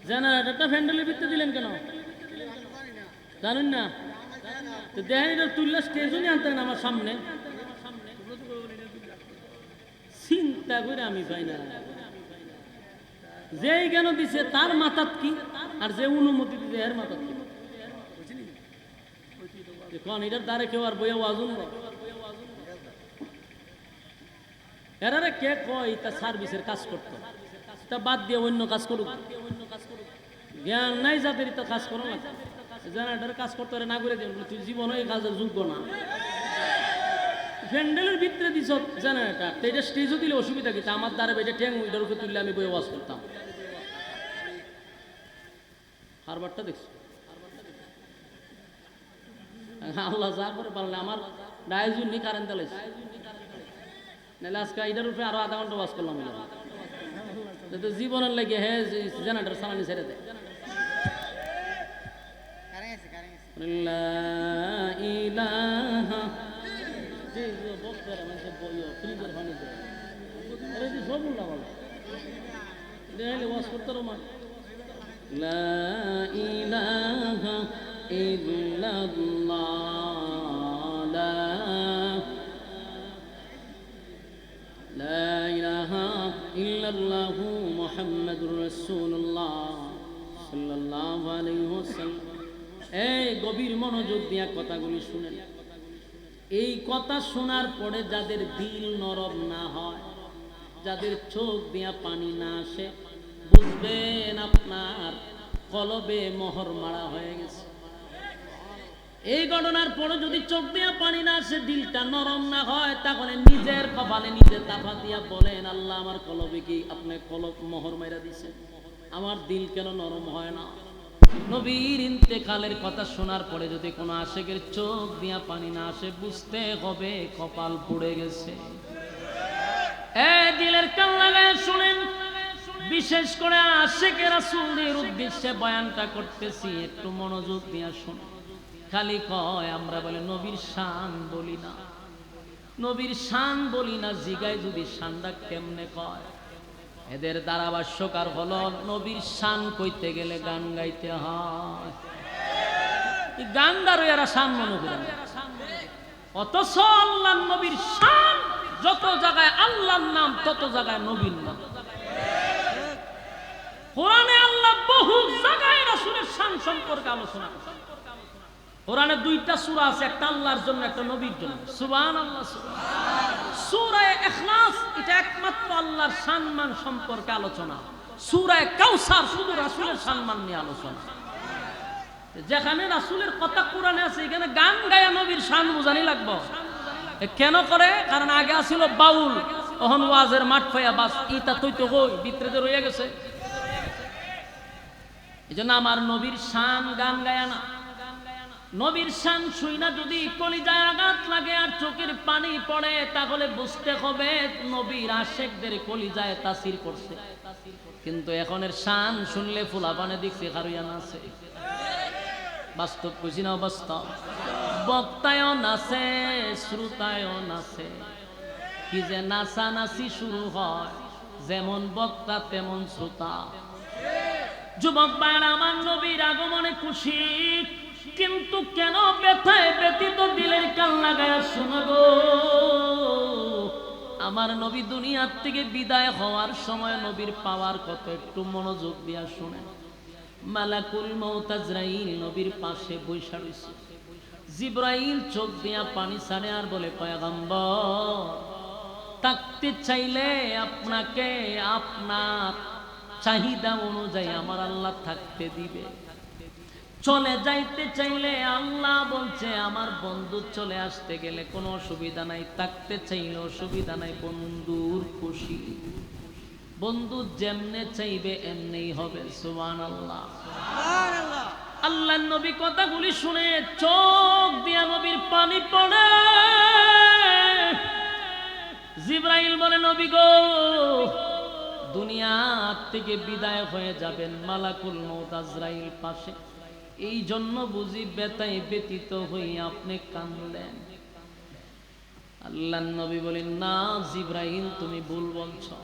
জেনারেটরটা ফ্যান্ডেলের ভিতরে দিলেন কেন জানেন না? তো দেখেন এটা তুললে স্টেজও নিয়ে আনতেন আমার সামনে, চিন্তা করে আমি পাই না। যেই কেন দিছে তার মাথাত কি, আর যে অনুমতি দিছে এর মাথাত কি? এখন এটার দ্বারে কেউ আর বইয়া ওয়াজুন এরারে কে কয় তা সার্ভিসের কাজ করতো, তা বাদ দিয়ে অন্য কাজ করুক। জ্ঞান নাই যাদের তা কাজ করো না, জেনারেটর কাজ করতে না করে দেন, তুই জীবন এই কাজের যোগ্য না। প্যান্ডেলের ভিতরে দিছ জেনারেটর, তো এটা স্টেজও দিলে অসুবিধা কি? আমার দ্বারা এটা ট্যাং উইটার উপরে তুললে আমি বই ওয়াজ করতাম। হারবারটা দেখছো? আল্লাহ যা করে পারলে আমার ডায়াজুন নি কারেন্ট চালাইছে, নাহলে আজকে এটার উপরে আরো আধা ঘন্টা ওয়াজ করলাম। জীবনের লাগে হ্যাঁ জেনারেটর চালানি ছেড়ে দেয়। লা ইলাহা ইল্লাল্লাহু মুহাম্মাদুর রাসূলুল্লাহ সাল্লাল্লাহু আলাইহি ওয়াসাল্লাম। এই গভীর মনোযোগ দিয়া কথাগুলি শুনেন। এই কথা শোনার পরে যাদের দিল নরম না হয়, যাদের চোখ দিয়া পানি না আসে, বুঝবেন আপনার কলবে মোহর মারা হয়ে গেছে। এই ঘটনার পরে যদি চোখ দিয়া পানি না আসে, দিলটা নরম না হয়, তাহলে নিজের কপালে নিজে তাফা দিয়া বলেন, আল্লাহ আমার কলবে কি আপনি কলব মোহর মাইরা দিছেন, আমার দিল কেন নরম হয় না? নবীর ইন্তেকালের কথা শোনার পরে যদি কোনো আশিকের চোখ দিয়া পানি না আসে, বুঝতে হবে কপাল পুড়ে গেছে। দিলের কান লাগায় শুনেন, বিশেষ করে আশিকের রাসূলের উদ্দেশ্যে বয়ানটা করতেছি, একটু মনোযোগ দিয়া শুনুন। খালি কয় আমরা বলে নবীর শান বলি না, নবীর শান বলি না, জিগায় যদি শানটা কেমনে কয়। এদের ধারাভাষ্যকার হলো নবীর শান কইতে গেলে গান গাইতে হয়। গানদার এরা শান মনে করেন, অথচ আল্লাহর নবীর শান যত জায়গায় আল্লাহর নাম তত জায়গায় নবীর নাম। কোরআনে আল্লাহ বহু জায়গায় রাসূলের শান সম্পর্কে আলোচনা করেছেন। কোরআনে দুইটা সূরা আছে, একটা আল্লাহর জন্য একটা নবীর জন্য। সুবহানাল্লাহ। সূরা ইখলাস এটা একমাত্র আল্লাহর সম্মান সম্পর্কে আলোচনা। সূরা কাউসার শুধু রাসূলের সম্মান নিয়ে আলোচনা। যেখানে রাসূলের কথা কোরআনে আছে, এখানে গান গায়া নবীর শান বুঝানি লাগবে। কেন করে? কারণ আগে আছিল বাউল, এখন ওয়াজের মাঠ পাইয়া বাস ইটা তৈতো হই ভিতরে রইয়া গেছে। এই জন্য আমার নবীর শান গান গায়া না, নবীর শান শুইনা যদি কলিজায় আঘাত লাগে আর চোখের পানি পড়ে তাহলে বুঝতে হবে নবীর আশেকদের কলিজায় তাসির করছে। কিন্তু এখনের শান শুনলে ফুলাপানে দিচ্ছে খারুয়ান আছে। বাস্তব খুশি না বাস্তব? বক্তায়ও নাচে, শ্রোতায়ও নাচে। কি যে নাচানাচি শুরু হয়, যেমন বক্তা তেমন শ্রোতা। যুবক ভাইরা আমার, নবীর আগমনে খুশি, কিন্তু কেন ব্যথায় ব্যতীত দিলের কান লাগায়া শোনো গো। আমার নবী দুনিয়ার থেকে বিদায় হওয়ার সময় নবীর পাওয়ার কত একটু মনোযোগ দিয়া শুনেন। মালাকুল মউত আজরাইল নবীর পাশে বইসা রইছে। জিবরাইল চোখ দিয়া পানি ছাড়ে আর বলে, পয়গম্বর, থাকতে চাইলে আপনাকে আপনার চাহিদা অনুযায়ী আমার আল্লাহ থাকতে দিবে। চলে যাইতে চাইলে আল্লাহ বলছে আমার বন্ধু চলে আসতে গেলে কোনো অসুবিধা নাই, থাকতে চাইলে অসুবিধা নাই, বন্ধুর খুশি। বন্ধু যেমনে চাইবে এমনিই হবে। সুবহানাল্লাহ। আল্লাহর নবী কথাগুলি শুনে চোখ দিয়া নবীর পানি পড়ে। জিবরাইল বলে, নবী গো, দুনিয়া থেকে বিদায় হয়ে যাবেন, মালাকুল মউত আজরাইল পাশে, এই জন্য বুঝি ব্যথায় ব্যতীত হই আপনি কাঁদলেন। আল্লাহর নবী বলেন, না জিবরাইল, তুমি ভুল বলছো।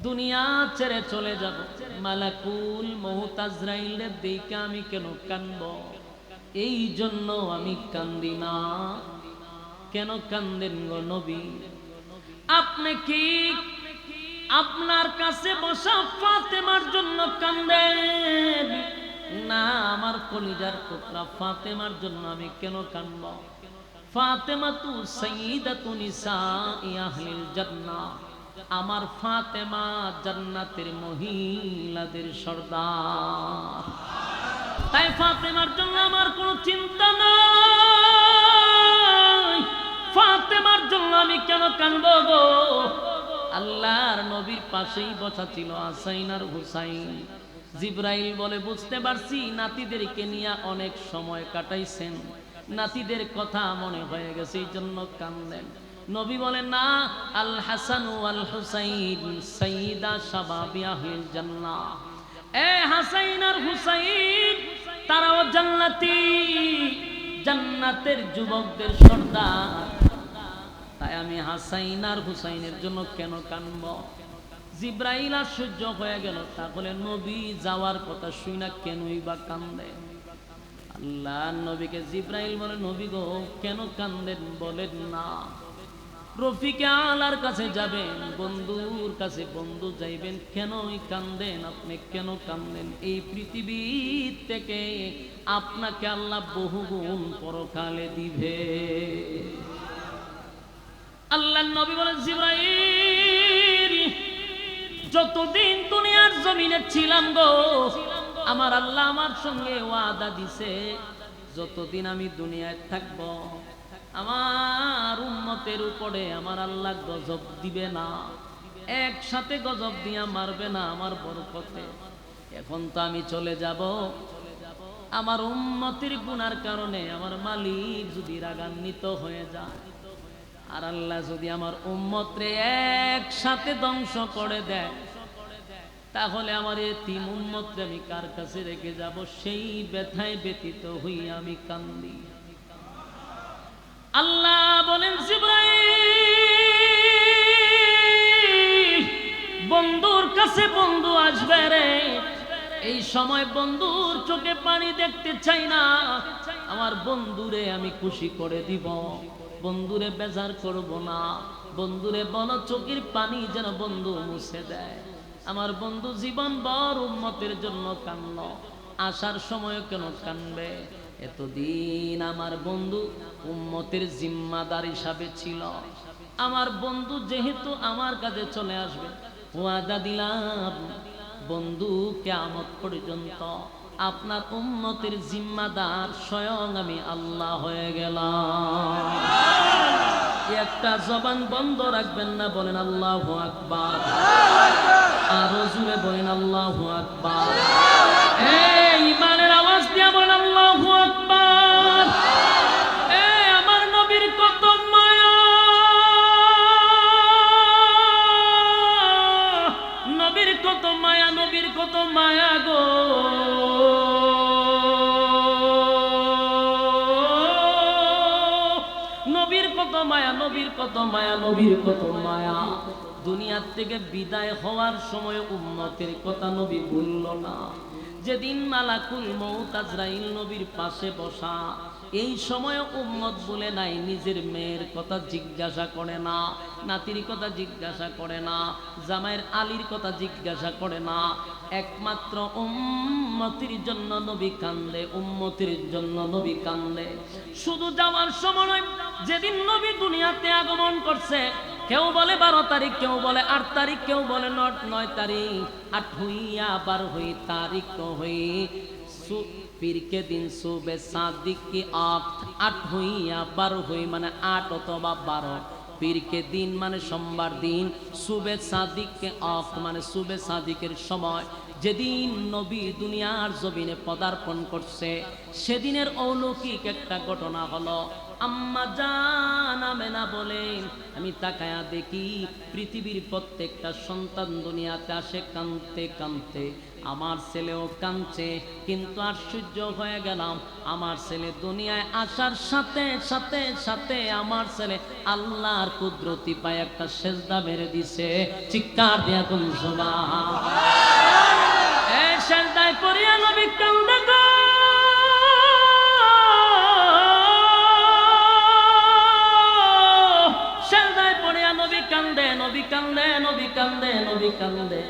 দুনিয়া ছেড়ে চলে যাব, মালাকুল মউত আজরাইলের দেখে আমি কেন কাঁদব? এই জন্য আমি কান্দি না। কেন কান্দেন গো নবী? আপনি কি আপনার কাছে বসা ফাতেমার জন্য কান্দেন? না, আমার কলিজার টুকরা ফাতেমার জন্য আমি কেন কাঁদব? ফাতেমা তু সাইয়্যিদাতু নিসাই আহলিল জান্নাহ। আমার ফাতেমা জান্নাতের মহিলাদের সর্দার। তাই ফাতেমার জন্য আমার কোনো চিন্তা নাই। ফাতেমার জন্য আমি কেন কাঁদব গো? আল্লাহর নবীর পাশেই বসা ছিল হাসাইন আর হুসাইন। জিবরাইল বলে, বুঝতে পারছি নাতিদেরকে নিয়ে অনেক সময় কাটাইছেন, নাতিদের কথা মনে হয়ে গেছে, এই জন্য কান্দেন। নবী বলেন, না, আল হাসান ওয়াল হুসাইন সাইয়্যিদা শাবাবি আহলিল জান্নাহ। এ হাসাইন আর হুসাইন তারাও জান্নাতি, জান্নাতের যুবকদের সর্দার। তাই আমি হাসাইন আর হুসাইনের জন্য কেন কাঁদব? জিবরাইল আশ্চর্য হয়ে গেল, তাহলে নবী যাওয়ার কথা শুনা কেনই বা কান্দে? আল্লাহ নবীকে জিবরাইল বলে, নবী গো, কেন কান্দেন বলেন না। রফিকে আলার কাছে যাবেন, বন্ধুর কাছে বন্ধু যাইবেন, কেনই কান্দেন? আপনি কেন কান্দেন? এই পৃথিবী থেকে আপনাকে আল্লাহ বহুগুণ পরকালে দিবে। আল্লাহর নবী বলেন, জিবরাইল, যতদিন দুনিয়ার জমিনে ছিলাম গো, আমার আল্লাহ আমার সঙ্গে ওয়াদা দিছে, যতদিন আমি দুনিয়ায় থাকব আমার উম্মতের উপরে আমার আল্লাহ গজব দিবে না, একসাথে গজব দিয়া মারবে না আমার বরকতে। এখন তো আমি চলে যাব, আমার উম্মতের গুনার কারণে আমার মালিক যদি রাগান্বিত হয়ে যায়, আর আল্লাহ যদি আমার উম্মতরে একসাথে ধ্বংস করে দেয়, তাহলে আমার এতিম উম্মতরে আমি কার কাছে রেখে যাব? সেই ব্যথায় ব্যতীত হইয়া আমি কান্দি। আল্লাহ বলেন, জিবরাইল, বন্ধুর কাছে বন্ধু আসবে রে, এই সময় বন্ধুর চোখে পানি দেখতে চাই না। আমার বন্ধুরে আমি খুশি করে দিব, বন্ধুরে বেজার করব না। বন্ধুরে বলো চোখের পানি যেন বন্ধু মুছে দেয়। আমার বন্ধু জীবন ভর উম্মতের জন্য কান্দ, আসার সময় কেন কানবে? এতদিন আমার বন্ধু উম্মতের জিম্মাদার হিসাবে ছিল। আমার বন্ধু যেহেতু আমার কাছে চলে আসবে, ওয়াদা দিলাম বন্ধু কিয়ামত পর্যন্ত আপনার উম্মতের জিম্মাদার স্বয়ং আমি আল্লাহ হয়ে গেলাম। একটা জবান বন্ধ রাখবেন না, বলেন আল্লাহু আকবার। আরো জোরে বলেন আল্লাহু আকবার। এই ইমানের আওয়াজ দিয়া বলেন আল্লাহু আকবার। কত মায়া, নবীর কত মায়া। দুনিয়ার থেকে বিদায় হওয়ার সময় উম্মতের কথা নবী ভুলল না। যেদিন মালাকুল মউত আজরাইল নবীর পাশে বসা, এই সময় উম্মত বলে নাই, নিজের মেয়ের কথা জিজ্ঞাসা করে না, নাতির কথা জিজ্ঞাসা করে না, জামাইয়ের আলীর কথা জিজ্ঞাসা করে না। একমাত্র উম্মতির জন্য নবী কান্দে, উম্মতির জন্য নবী কান্দে। শুধু যাওয়ার সময়, যেদিন নবী দুনিয়াতে আগমন করছে, কেউ বলে 12 তারিখ, কেউ বলে 8 তারিখ, কেউ বলে 9 তারিখ। 8 হইয়া 12 হই তারিখ হই পীর के दिन सुबह सादिक की 8 হইয়া 12 হই মানে 8 অথবা 12। পীর के दिन মানে সোমবার দিন, সুবে সাদিককে মানে সুবে সাদিকের সময়, যেদিন নবী দুনিয়ার জমিনে পদার্পণ করছে, সেদিনের অলৌকিক একটা ঘটনা হলো। আম্মা জান আমেনা বলেন, আমি তাকায়া দেখি পৃথিবীর প্রত্যেকটা সন্তান দুনিয়াতে আসে কাঁদতে কাঁদতে, আমার ছেলেও কাঁদছে। কিন্তু আশ্চর্য হয়ে গেলাম, আমার ছেলে দুনিয়ায় আসার সাথে সাথে সাথে আমার ছেলে আল্লাহর কুদরতি পায় একটা সেজদা মেরে দিছে। চিৎকার দিয়া কোন সুবহানাল্লাহ। এই সেজদায় পড়িয়া নবী কান্দে গো, সেজদায় পড়িয়া নবী কান্দে, নবী কান্দে, নবী কান্দে, নবী কান্দে।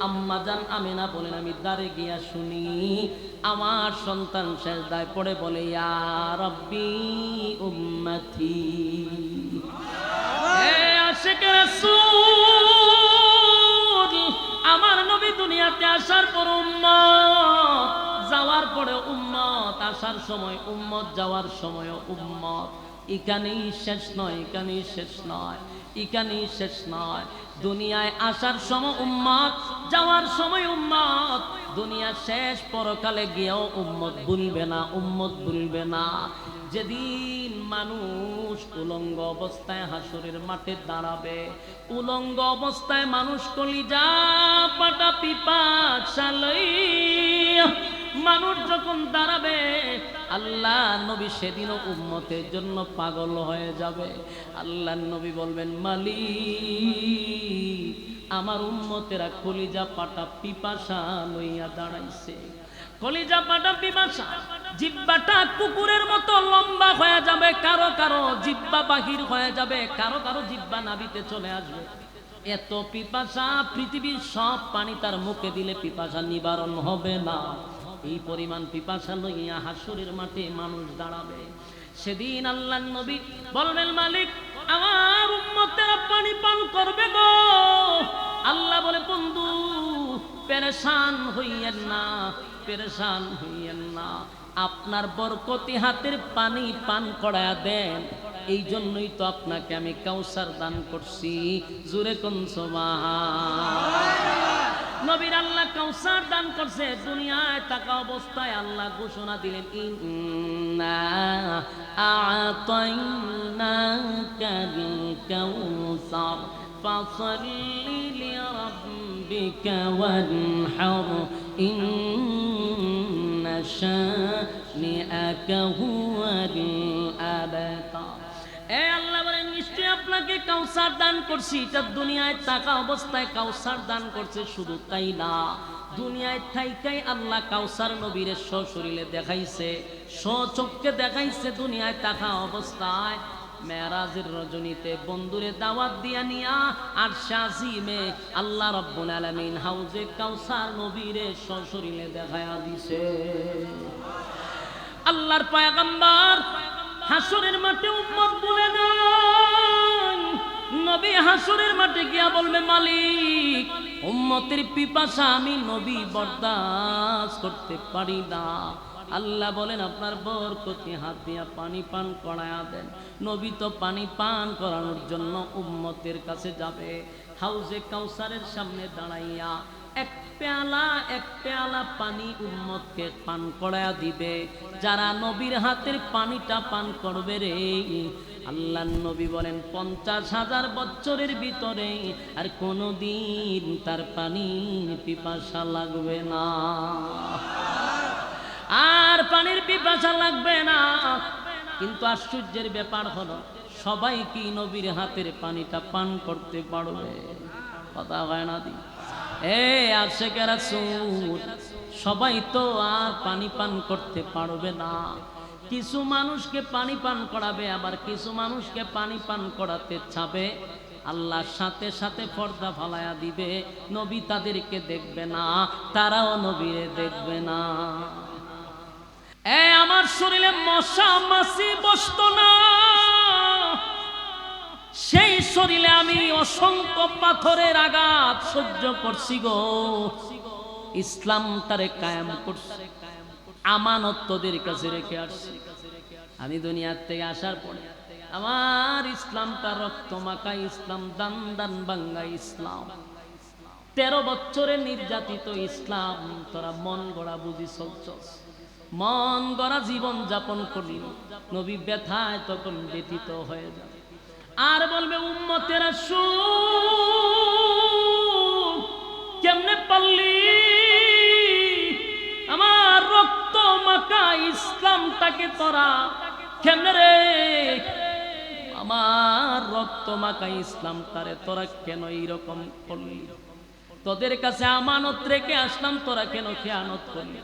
আম্মা জান আমেনা বলেন, আমি দাঁড়ে গিয়া শুনি আমার সন্তান সেজদায় পড়ে বলে, ইয়া রাব্বি উম্মতি। হে আশিকে রাসূল, আমার নবী দুনিয়াতে আসার পর উম্মত, যাওয়ার পরে উম্মত, আসার সময় উম্মত, যাওয়ার সময় উম্মত। এখানেই শেষ নয়, এখানেই শেষ নয়, এখানেই শেষ নয়। দুনিয়ায় আসার সময় উম্মত, যাওয়ার সময় উম্মত। দুনিয়া শেষ, পরকালে গিয়েও উম্মত ভুলবে না, উম্মত ভুলবে না। যেদিন মানুষ উলঙ্গ অবস্থায় হাসরের মাঠে দাঁড়াবে, উলঙ্গ অবস্থায় মানুষ কলিজা পাটা পিপাসা লইয়া মানুষ যখন দাঁড়াবে, আল্লাহ নবী সেদিনও উম্মতের জন্য পাগল হয়ে যাবে। আল্লাহ নবী বলবেন, মালিক, আমার উম্মতেরা কলিজা পাটা পিপাসা লইয়া দাঁড়াইছে। কলিজা পাটা পিপাসা, জিহ্বাটা কুকুরের মতো লম্বা হয়ে যাবে, কারো কারো জিহ্বা বাহির হয়ে যাবে, কারো কারো জিহ্বা নাভিতে চলে আসবে। এত পিপাসা, পৃথিবীর সব পানি তার মুখে দিলে পিপাসা নিবারণ হবে না। এই পরিমাণ পিপাসা লইয়া হাসরের মাঠে মানুষ দাঁড়াবে। সেদিন আল্লাহর নবী বলবেন, মালিক, আমার উম্মতেরা পানি পান করবে গো। আল্লাহ বলে, বন্ধু, পেরেশান হইয়েন না, পেরেশান হইয়েন না, আপনার বরকতি হাতের পানি পান করায়া দেন। এই জন্যই তো আপনাকে আমি কাউসার দান করছি। জোরে কোন সুবহানাল্লাহ। নবীর আল্লাহ কাউসার দান করছে। দুনিয়ায় থাকা অবস্থায় আল্লাহ ঘোষণা দিলেন, ইন্না আ'তাইনাকাল কাউসার ফাসাল্লি লিরাব্বিকা ওয়ানহার ইন্না শানিআকা হুয়াল আবতার। এ আল্লাহ বলেন, নিশ্চয়ই আপনাকে কাউসার দান করছি। এটা দুনিয়ায় থাকা অবস্থায় কাউসার দান করছে। শুধু তাই না, দুনিয়ায় থাইকাই আল্লাহ কাউসার নবীর সশরীরে দেখাইছে, স্বচক্ষে দেখাইছে। দুনিয়ায় থাকা অবস্থায় মেরাজের রজনীতে বন্ধুরে দাওয়াত দিয়া নিয়া আরশে আজিমে আল্লাহ রাব্বুল আলামিন হাউজে কাউসার নবীরে সশরীরে দেখায়া দিছে। আল্লাহর পয়গম্বর হাসরের মাঠে উম্মত বলে নাই, নবী হাসরের মাঠে গিয়া বলবে, মালিক, উম্মতের পিপাসা আমি নবী বরদাস্ত করতে পারি না। আল্লাহ বলেন, আপনার বরকতি হাত দিয়া পানি পান করায়া দেন। নবী তো পানি পান করানোর জন্য উম্মতের কাছে যাবে। হাউজে কাউসারের সামনে দাঁড়াইয়া এক পেয়ালা পানি উম্মতকে পান করায়া দিবে। যারা নবীর হাতের পানিটা পান করবে রে, আল্লাহর নবী বলেন 50,000 বছরের ভিতরে আর কোনোদিন তার পানির পিপাসা লাগবে না, আর পানির পিপাসা লাগবে না। কিন্তু আশ্চর্যের ব্যাপার হলো, সবাই কি নবীর হাতের পানিটা পান করতে পারবে? কথা হয় না দি? আশিক রাসূল সবাই তো আর পানি পান করতে পারবে না। কিছু মানুষকে পানি পান করাবে, আবার কিছু মানুষকে পানি পান করাতে চাবে। আল্লাহর সাথে সাথে পর্দা ফালায়া দিবে, নবী তাদেরকে দেখবে না, তারাও নবীরে দেখবে না। আমার শরীরে মশা মাছি বসতো না, সেই শরীরে আমি অসংখ্য পাথরের আঘাত সহ্য করছি গো। ইসলাম তারে কায়েম করছে, আমানত তোদের কাছে রেখে আসছি। আমি দুনিয়ার থেকে আসার পরে আমার ইসলামটা রক্ত মাখা ইসলাম, দান দান বাঙ্গা ইসলাম, 13 বছরে নির্যাতিত ইসলাম। তোরা মন গড়া বুঝি চলছস, মন গড়া জীবন যাপন করলি, নবী ব্যথায় তখন ব্যথিত হয়ে যাবে আর বলবে উম্মতেরা শুন, কেমনে পারলি আমার রক্ত মাখা ইসলামটাকে তোরা কেমনে রে, আমার রক্ত মাখা ইসলামটারে তোরা কেন এইরকম করলি? তোদের কাছে আমানত রেখে আসলাম, তোরা কেন খেয়ানত করলি?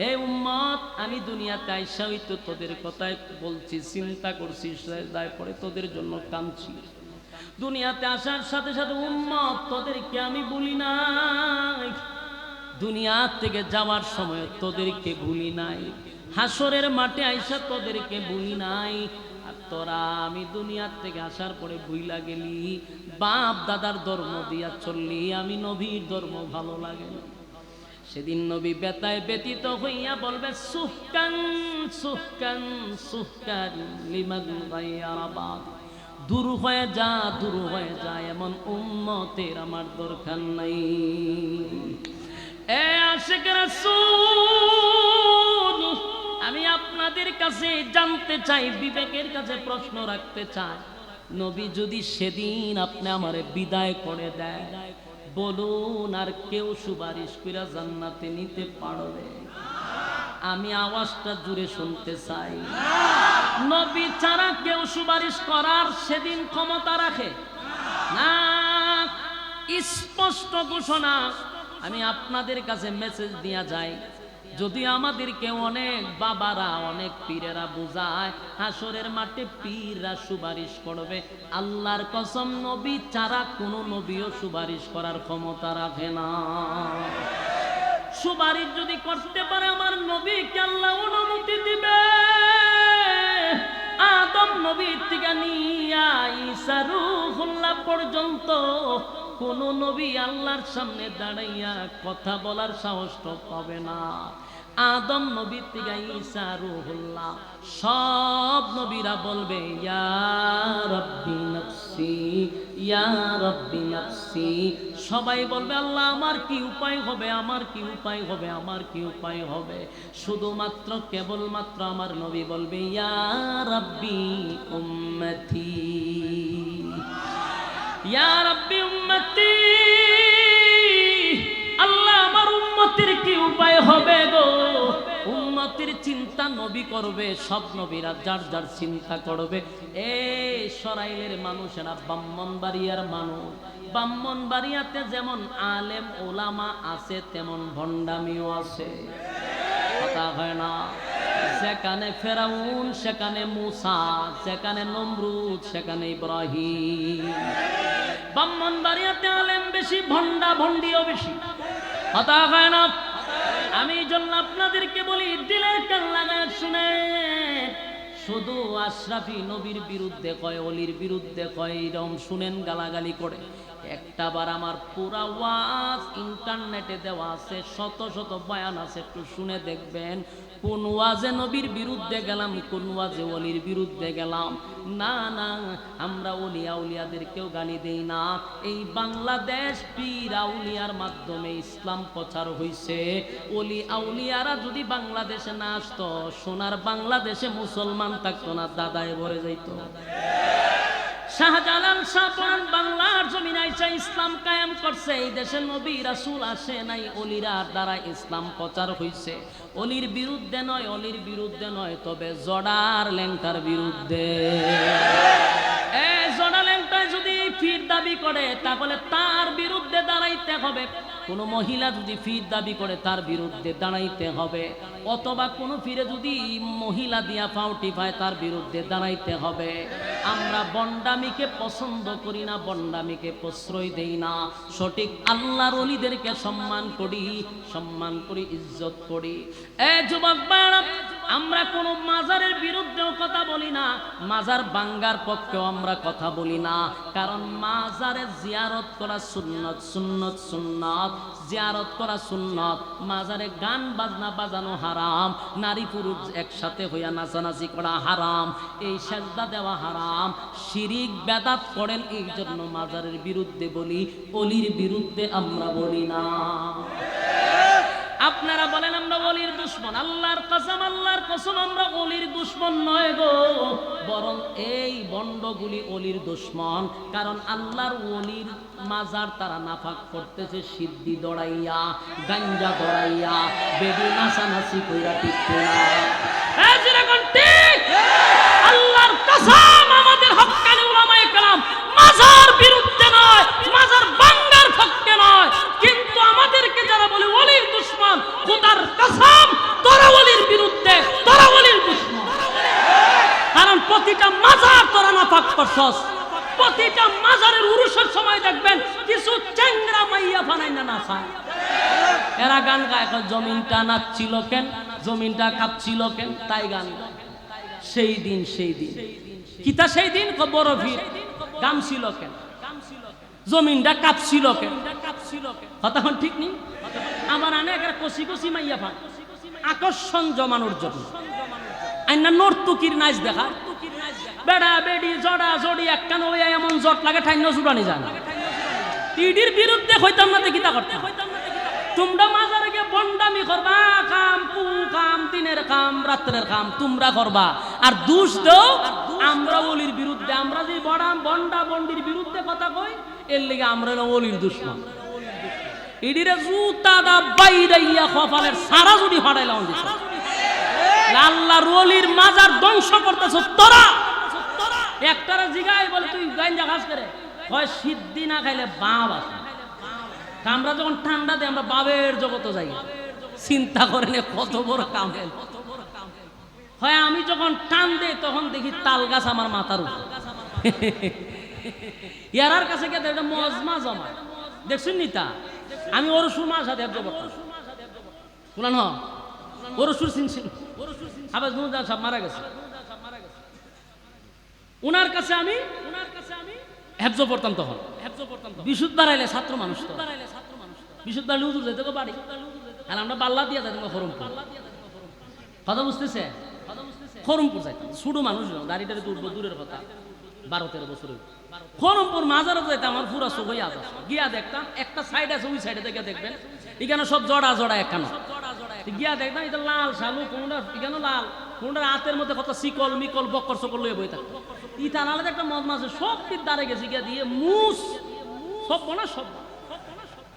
এই উম্মত, আমি দুনিয়াতে আইসা হইতো তোদের কথাই বলছি, চিন্তা করছি, সেজদায় পড়ে তোদের জন্য কাঁদছি। দুনিয়াতে আসার সাথে সাথে উম্মত তোদেরকে আমি ভুলি নাই, দুনিয়া থেকে যাওয়ার সময় তোদেরকে ভুলি নাই, হাসরের মাঠে আইসা তোদেরকে ভুলি নাই। আর তোরা আমি দুনিয়ার থেকে আসার পরে ভুইলা গেলি, বাপ দাদার ধর্ম দিয়া চললি, আমি নবীর ধর্ম ভালো লাগে না। সেদিন নবী বেতায় ব্যতীত হইয়া বলবে সুহকান সুহকান সুহকান লিমান গায়রা বাদ, দূর হয়ে যা, দূর হয়ে যা, এমন উম্মতের আমার দরকার নাই। আশিক রাসূল, আমি আপনাদের কাছে জানতে চাই, বিবেকের কাছে প্রশ্ন রাখতে চাই, নবী যদি সেদিন আপনি আমারে বিদায় করে দেয়, বলুন আর কেউ সুপারিশ করে জান্নাতে নিতে পারবে? আমি আওয়াজটা জুড়ে শুনতে চাই। নবী ছাড়া কেউ সুপারিশ করার সেদিন ক্ষমতা রাখে না? স্পষ্ট ঘোষণা। আমি আপনাদের কাছে মেসেজ দিয়া যাই, যদি আমাদেরকে অনেক বাবারা, অনেক পীরেরা বুঝায় হাসরের মাঠে পীররা সুপারিশ করবে, আল্লাহর কসম নবী ছাড়া কোনো নবীও সুপারিশ করার ক্ষমতা রাখে না। সুপারিশ যদি করতে পারে আমার নবীকে আল্লাহ অনুমতি দিবে। আদম নবীর থেকে নিয়া ঈসা রূহুল্লাহ পর্যন্ত কোন নবী আল্লাহর সামনে দাঁড়াইয়া কথা বলার সাহস তো পাবে না। আদম নবীর থেকে ঈসা রূহুল্লাহ সব নবীরা বলবে ইয়া রাব্বি নাফসি, ইয়া রাব্বি নাফসি। সবাই বলবে আল্লাহ আমার কি উপায় হবে, আমার কি উপায় হবে, আমার কি উপায় হবে। শুধুমাত্র কেবলমাত্র আমার নবী বলবে ইয়া রাব্বি উম্মতি, ইয়া রাব্বি উম্মতি। আল্লাহ আমার উম্মতের কি উপায় হবে গো? উম্মতের চিন্তা নবী করবে, সব নবীরা যার যার চিন্তা করবে। এই সরাইলের মানুষেরা, ব্রাহ্মণবাড়িয়ার মানুষ, ব্রাহ্মণবাড়িয়াতে যেমন আলেম ওলামা আছে তেমন ভণ্ডামিও আছে, কথা হয় না? যেখানে ফেরাউন সেখানে মূসা, যেখানে নমরুদ সেখানে ইব্রাহিম। ব্রাহ্মণবাড়িয়াতে আলেম বেশি, ভণ্ডা ভণ্ডিও বেশি, কথা হয় না? আমি এই জন্য আপনাদেরকে বলি, দিলের কান লাগায় শুনে। শুধু আশরাফি নবীর বিরুদ্ধে কয়, অলির বিরুদ্ধে কয়, এরকম শুনেন গালাগালি করে। একটা বার আমার পুরা ওয়াজ ইন্টারনেটে দেওয়া আছে, শত শত বয়ান আছে, একটু শুনে দেখবেন। কোন ওয়াজে নবীর বিরুদ্ধে গেলাম, কোন ওয়াজে অলির বিরুদ্ধে গেলাম। না না, আমরা অলি আউলিয়াদের কেউ গালি দেই না। এই বাংলাদেশ পীর আউলিয়ার মাধ্যমে ইসলাম প্রচার হইছে। অলি আউলিয়ারা যদি বাংলাদেশে না আসতো, সোনার বাংলাদেশে মুসলমান থাকতো না, দাদায় ভরে যাইত। শাহজালাল শাহপরান বাংলার জমিন আইসা ইসলাম কায়েম করছে। এই দেশে নবী রাসূল আসে নাই, অলিরা দ্বারা ইসলাম প্রচার হইছে। অলির বিরুদ্ধে নয়, অলির বিরুদ্ধে নয়, তবে জড়ার ল্যাংটার বিরুদ্ধে। জোড়ালেংটায় যদি ফির দাবি করে তাহলে তার বিরুদ্ধে দাঁড়াইতে হবে। কোনো মহিলা যদি ফির দাবি করে তার বিরুদ্ধে দাঁড়াইতে হবে, অথবা কোনো ফিরে যদি মহিলা দিয়া ফাউটি পায় তার বিরুদ্ধে দাঁড়াইতে হবে। আমরা বন্ডামিকে পছন্দ করি না, বন্ডামিকে প্রশ্রয় দেই না। সঠিক আল্লাহর ওলিদেরকে সম্মান করি, ইজ্জত করি। যুবক ভাইরা, আমরা কোনো মাজারের বিরুদ্ধেও কথা বলি না, মাজার ভাঙ্গার পক্ষেও আমরা কথা বলি না। কারণ মাজারে জিয়ারত করা সুন্নত, জিয়ারত করা সুন্নত। মাজারে গান বাজনা বাজানো হারাম, নারী পুরুষ একসাথে হইয়া নাচানাচি করা হারাম, এই সেজদা দেওয়া হারাম, শিরিক বেদাত করেন। এই জন্য মাজারের বিরুদ্ধে বলি, অলির বিরুদ্ধে আমরা বলি না। আপনারা বলেন আমরা ওলির দুশমন। আল্লাহর কসম আমরা ওলির দুশমন নয় গো, বরং এই বন্ডগুলি ওলির দুশমন। কারণ আল্লাহর ওলির মাজার তারা নাফাক করতেছে সিদ্ধি দড়াইয়া, গাঞ্জা দড়াইয়া, বেডি নাচানাচি কইরা। ঠিক আল্লাহর কসম আমাদের হক্কানি উলামায়ে কেরাম মাজার বিরুদ্ধে নয়, মাজার ভাঙার পক্ষে নয়। কিন্তু আমাদেরকে যারা বলে ওলির দুশমন, খোদার কসম তোরা ওলির বিরুদ্ধে, তোরা ওলির দুশমন। কারণ প্রতিটা মাজার তোরা নাফাক করছস। প্রতিটা মাজারের উরুসের সময় দেখবেন কিছু চ্যাংরা মাইয়া বানাই না নাচায়। এরা গান গায়, জমিনটা নাচছিল কেন, জমিনটা কাঁপছিল কেন, তাই গান গায়। সেই দিন কিতা সেই দিন বড় ভিড়, গাম ছিল কেন, জমিনটা কাঁপছিল কেন, কথা ঠিক নেই। আমার আনে একটা কষি মাইয়া ফান আকর্ষণ জমানোর জন্য আইনা নর্তুকির নাচ দেখা, বেড়া বেড়ি জড়া জড়ি একখান ওই এমন জট লাগে ঠাইন্য জুড়ানি যায় না। ইডির বিরুদ্ধে হইতাম না, দেখিতা করতাম। তোমরা মাজারে গিয়ে বন্ডামি করবা, কাম দিনের কাম রাত্রের কাম তোমরা করবা, আর দোষ দাও আমরা ওলির বিরুদ্ধে। আমরা যে বন্ডা বন্ডির বিরুদ্ধে কথা কই, এর লেগে আমরা ওলির দুশমন। ইডিরে জুতা দা বাইরাইয়া কপালের সারা যদি ফাটাইলাম দিছ, আল্লাহর ওলির মাজার ধ্বংস করতেছ তোরা। একটারা জিগাই বলে তুই গাঞ্জা খাস করে, হয় সিদ্ধি না খাইলে বাপ আছে। আমরা যখন ঠান্ডা দেয় আমরা বাবের জগতে যাই, চিন্তা করেন কত বড় কামেল হয়। আমি যখন টান দেই তখন দেখি তাল গাছ আমার মাথার উপর। ইয়ার কাছে গিয়ে দেখে মজমা জমা, দেখছেন নিতা আমি ওরসুর মার সাথে শুনান ওরসুর চিনছেন, আবার সব মারা গেছে। উনার কাছে আমি হেফজ পড়তাম, তখন বিশুদ্ধ বাড়াইলে ছাত্র মানুষ, তো বিশুদ্ধ বাড়লে উজুর যেতে তো বাড়ি, আর আমরা বাল্লা দিয়ে যাইতাম খরমপুর। কথা বুঝতেছে? খরমপুর যাইতাম, ছোট মানুষ গাড়িটারে তুলবো দূরের কথা, 12-13 বছরের। খরমপুর মাজারে যাইতাম, আমার পুরা চোখ হয়ে আসা গিয়া দেখতাম একটা সাইড আছে, ওই সাইডে দেখে দেখবেন এখানে সব জড়া একখানো গিয়া দেখতাম। এটা লাল শালু কোনটা, এখানে লাল কোনটার হাতের মধ্যে কত শিকল মিকল বক্কর সকল লয়ে বই থাকে। ইটা নালে একটা মদ মাছ সব তীর দ্বারে গেছি গিয়া দিয়ে মুস সব বনা সব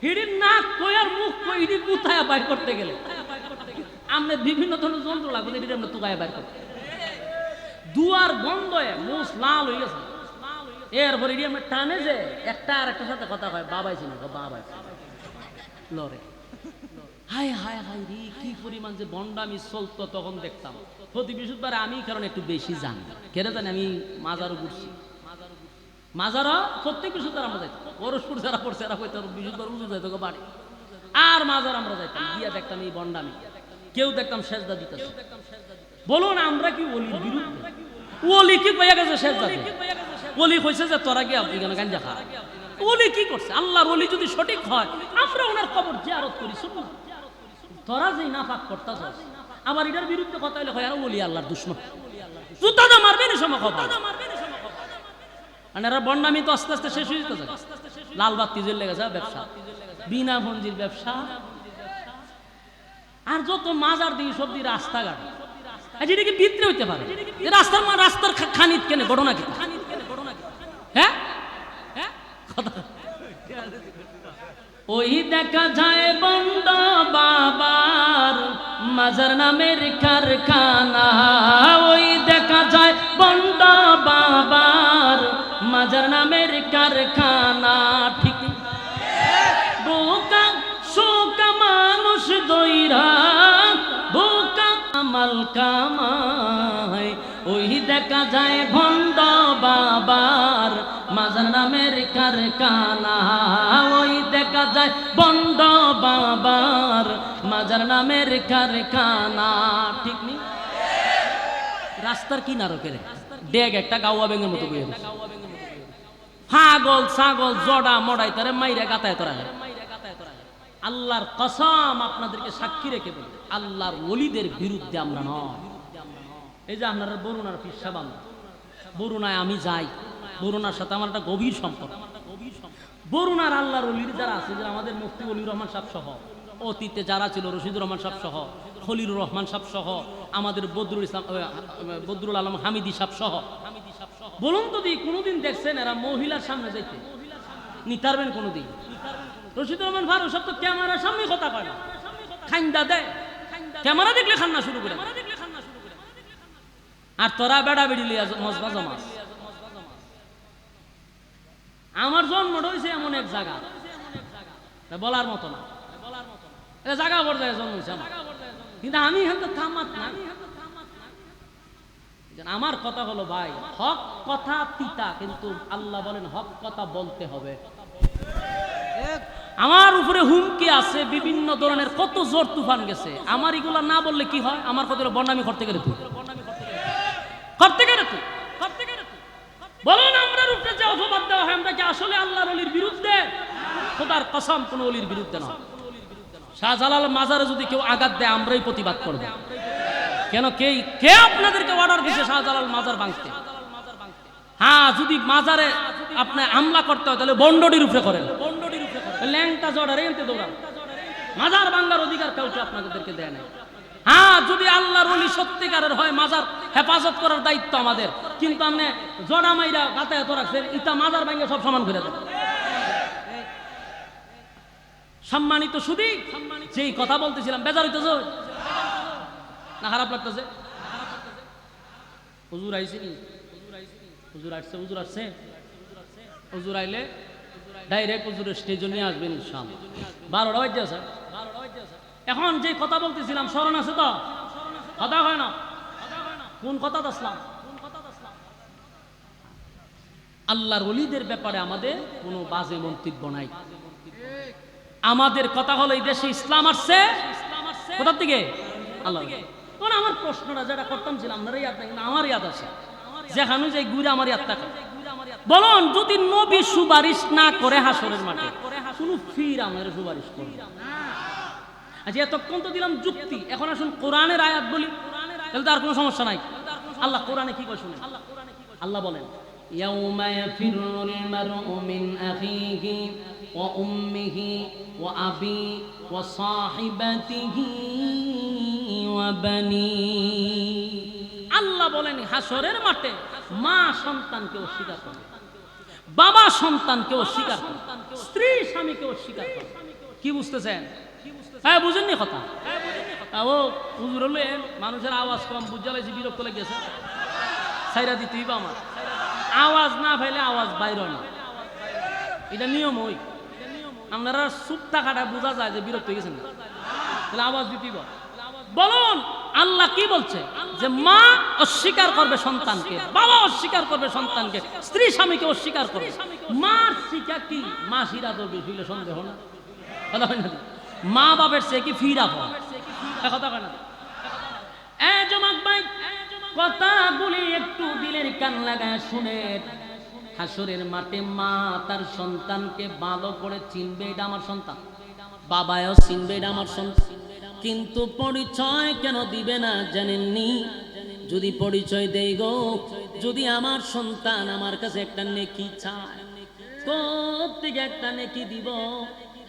হিড়ির নাক কই আর মুখ কই, হিড়ি কোথায় বাইর করতে গেলে আমরা বিভিন্ন ধরনের যন্ত্র লাগবে, এটি আমরা তুকায় বাইর করতে। দুয়ার বন্ধ হয়ে মুস লাল হয়ে গেছে। এরপর এটি আমরা টানে যে একটা আর একটা সাথে কথা হয়, বাবাই ছিল বাবাই লড়ে। হায় হায় হায় রে, কি পরিমাণ যে বন্ডামি চলতো তখন দেখতাম। প্রতি বৃহস্পতিবার আমি কারণ একটু বেশি জানি, কেন জানি আমি মাজারও ঘুরছি, মাজারও প্রত্যেক বৃহস্পতিবার আমরা যাইতাম। ওরসপুর যারা পড়ছে এরা কইতো বৃহস্পতিবার উজু যাইতো বাড়ি, আর মাজার আমরা যাইতাম, গিয়া দেখতাম এই বন্ডামি। কেউ দেখতাম সেজদা দিতেছে। বলুন আমরা কি ওলির বিরুদ্ধে? ওলি কি কইয়া গেছে সেজদা দিতে? ওলি কইছে যে তোরা গিয়া এখানে গাঞ্জা খা। ওলি কি করছে? আল্লাহর ওলি যদি সঠিক হয় আমরা ওনার কবর জিয়ারত করি। শুনুন, তোরা যেই নাফাক করতাছস, আবার এটার বিরুদ্ধে কথা হইলে হয় আর ওলি আল্লাহর দুশমন। জুতা দা মারবে না সময় কথা। আর এরা বন্ডামি তো আস্তে আস্তে শেষ হয়ে যেতেছে। লাল বাতি জ্বলে গেছে ব্যবসা, বিনা ভঞ্জির ব্যবসা, আর যত মাজার দিয়ে সব দিয়ে রাস্তাঘাট। যেটা কি ভিতরে হইতে পারে রাস্তার খানিত কেন ঘটনা কি? হ্যাঁ, ওই দেখা যায় বন্ড বাবার মাজার নামের কারখানা, ওই দেখা যায় বন্ড বাবার মাজার নামের কারখানা। ঠিক বোকা শোকা মানুষ দইরা বোকা আমাল কামায়, ওই দেখা যায় ভণ্ড বাবার মাজার নামের কারখানা। ওই দেখা যায় ভণ্ড বাবার মাজার নামের কারখানা। ঠিক নেই? রাস্তার কিনারো কেড়ে ডেগ একটা গাওয়া বেঙ্গের মতো বইয়ে ছাগল ছাগল জড়া মড়াই তারে মাইরা গাতায় তোরা। আল্লাহর কসম আপনাদেরকে সাক্ষী রেখে বলি, আল্লাহর ওলিদের বিরুদ্ধে আমরা নয়। এই যে আপনারা বরুণার পীর সাহেব, আমরা বরুণায় আমি যাই, বরুণার সাথে আমার একটা গভীর সম্পর্ক। বরুণার আল্লাহর ওলির যারা আছে, যে আমাদের মুফতি ওলিউর রহমান সাহেব সহ, অতীতে যারা ছিল রশিদুর রহমান সাহেব সহ, খলিলুর রহমান সাহেব সহ, আমাদের বদরুল আলম হামিদি সাহেব সহ, বলুন তো দিই কোনোদিন দেখছেন এরা মহিলার সামনে যাইতে নিতারবেন? কোনোদিন রশিদুর রহমান ফারুক সব তো ক্যামেরার সামনে কথা কয় না, খাইন্দা দেয়, ক্যামেরা দেখলে খান্না শুরু করে। আর তোরা বেড়া বেড়ি লিয়া মজবা জমাস। আমার জন্মটা হয়েছে এমন এক জায়গা বলার মতো না, জায়গা পর্যায়ে জন্ম হয়েছে আমার, কিন্তু আমি হয়তো থামাত না। আমার কথা হলো ভাই, হক কথা তিতা, কিন্তু আল্লাহ বলেন হক কথা বলতে হবে। আমার উপরে হুমকি আছে বিভিন্ন ধরনের, কত জোর তুফান গেছে, আমার এগুলা না বললে কি হয়? আমার কত বন্যামি করতে গেলে তুই করতে গেলে তুই বলুন, আমরা উপরে যে অপবাদ দেওয়া হয়, আমরা কি আসলে আল্লাহর ওলির বিরুদ্ধে? খোদার কসম কোন ওলির বিরুদ্ধে নয়। শাহজালাল মাজারে যদি কেউ আঘাত দেয়, আমরাই প্রতিবাদ করব। কেন কে আপনাদেরকে অর্ডার দিয়েছে শাহজালাল মাজার ভাঙতে? হ্যাঁ, যদি মাজারে আপনি হামলা করতে হয় তাহলে বন্ডডির উপরে করেন, ল্যাংটা জড়ারে এনতে দৌড়ান। মাজার ভাঙার অধিকার কাউকে আপনাদেরকে দেয় না। হ্যাঁ, যদি আল্লাহর ওলি সত্যিকারের হয়, মাজার হেফাজত করার দায়িত্ব আমাদের, কিন্তু আপনি জড়া মাইরা গাতায়াত রাখছেন, ইটা মাজার ভাঙে সব সমান করে দেন। সম্মানিত শুধু যেই কথা বলতেছিলাম, বেজার হইতেছে না খারাপ লাগতেছে? হুজুর আইছে নি? হুজুর আসছে, হুজুর আসছে, হুজুর আইলে ডাইরেক্ট হুজুরের স্টেজে নিয়ে আসবেন ইনশাআল্লাহ। 12টা বাজে আছে। এখন যে কথা বলতেছিলাম স্মরণ আছে তো? কথা হয় না? কোন কথা আসলাম? আল্লাহর ওলিদের ব্যাপারে আমাদের কোনো বাজে মন্তব্য নাই। আমাদের কথা হলো এই দেশে ইসলাম আসছে কোথার থেকে? আল্লাহ। তখন আমার প্রশ্নটা যেটা করতাম ছিল, আপনারা ইয়াদ নাই, আমার ইয়াদ আছে, যেখানে যাই ঘুরে আমার ইয়াদ থাকে। বলুন, যদি নবী সুপারিশ না করে হাসরের মাঠে, কোনো ফির আমাদের সুপারিশ করবে? আচ্ছা, এতক্ষণ তো দিলাম যুক্তি, এখন আসুন কোরআনের আয়াত বলি, তাহলে তো আর কোনো সমস্যা নাই। আল্লাহ কোরআনে কি কয় শুনুন। আল্লাহ বলেন, ইয়াউমা ইয়াফিরুল মারউ মিন আখিহি ওয়া উম্মিহি ওয়া আবি ওয়া সাহিবাতিহি ওয়া বানি। আল্লাহ বলেন হাসরের মাঠে মা সন্তানকে অস্বীকার করবে, বাবা সন্তানকে অস্বীকার করবে, স্ত্রী স্বামীকে অস্বীকার করবে। কি বুঝতেছেন? হ্যাঁ, বুঝেননি কথা? ও হুজুর হলে মানুষের আওয়াজ কম, বুঝালাইছি, বিরক্ত লেগেছে, সাইরা দিতেই বা আমার আওয়াজ না পাইলে আওয়াজ বাইর হয় না, এটা নিয়ম। ওই আপনারা চুপ থাকাটা বোঝা যায় যে বিরক্ত হয়ে গেছেন, তাহলে আওয়াজ দিতেই বা। বলুন, আল্লাহ কি বলছে? যে মা অস্বীকার করবে সন্তানকে, বাবা অস্বীকার করবে সন্তানকে, স্ত্রী স্বামীকে অস্বীকার করবে। মার শিক্ষা কি? মা শিরা করবে, শুনলে সন্দেহ না? কথা হয় না? মা বাপের সে কি ফিরা কথা হয় না? জমাক ভাই, কথাগুলি একটু দিলের কান লাগায় শুনেন। হাসরের মাঠে মা তার সন্তানকে ভালো করে চিনবে, এটা আমার সন্তান, বাবাও চিনবে, এটা আমার সন্তান, কিন্তু পরিচয় কেন দিবে না জানেননি? যদি পরিচয় দেই গো, যদি আমার সন্তান আমার কাছে একটা নেকি চায়, কোত্থেকে একটা নেকি দিব?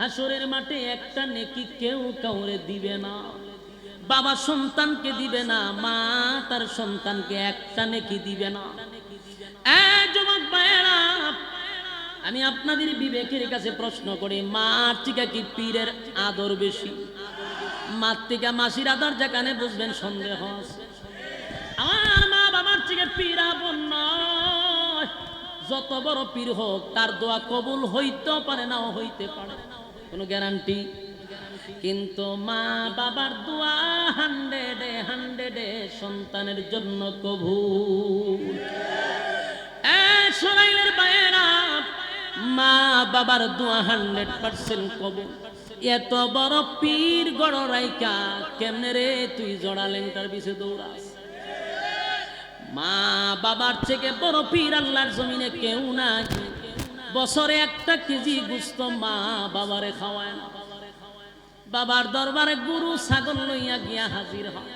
হাসরের মাঠে একটা নেকি কেউ কাউরে দিবে না। বাবা সন্তানকে দিবে না, মা তার সন্তানকে একটা নেকি দিবে না। যুবক ভাইয়েরা, আমি আপনাদের বিবেকের কাছে প্রশ্ন করি, মার থেকে কি পীরের আদর বেশি? মার থেকে মাসির আদর যেখানে বুঝবেন সন্দেহ আছে। আমার মা বাবার থেকে পীর আপন নয়। যত বড় পীর হোক তার দোয়া কবুল হইতেও পারে নাও হইতে পারে, কোনো গ্যারান্টি। কিন্তু মা বাবার দোয়া 100-এ সন্তানের জন্য কবুল। শোনাইলের বাইরা, মা বাবার দোয়া 100% কবুল। এত বড় পীর গড় রাইকা কেমনে রে তুই জড়ালেন তার পিছে দৌড়াস? মা বাবার থেকে বড় পীর আল্লাহর জমিনে কেউ নাই। বছরে 1 কেজি গোস্ত মা বাবারে খাওয়ায় না। বাবার দরবারে গরু ছাগল লইয়া গিয়া হাজির হয়,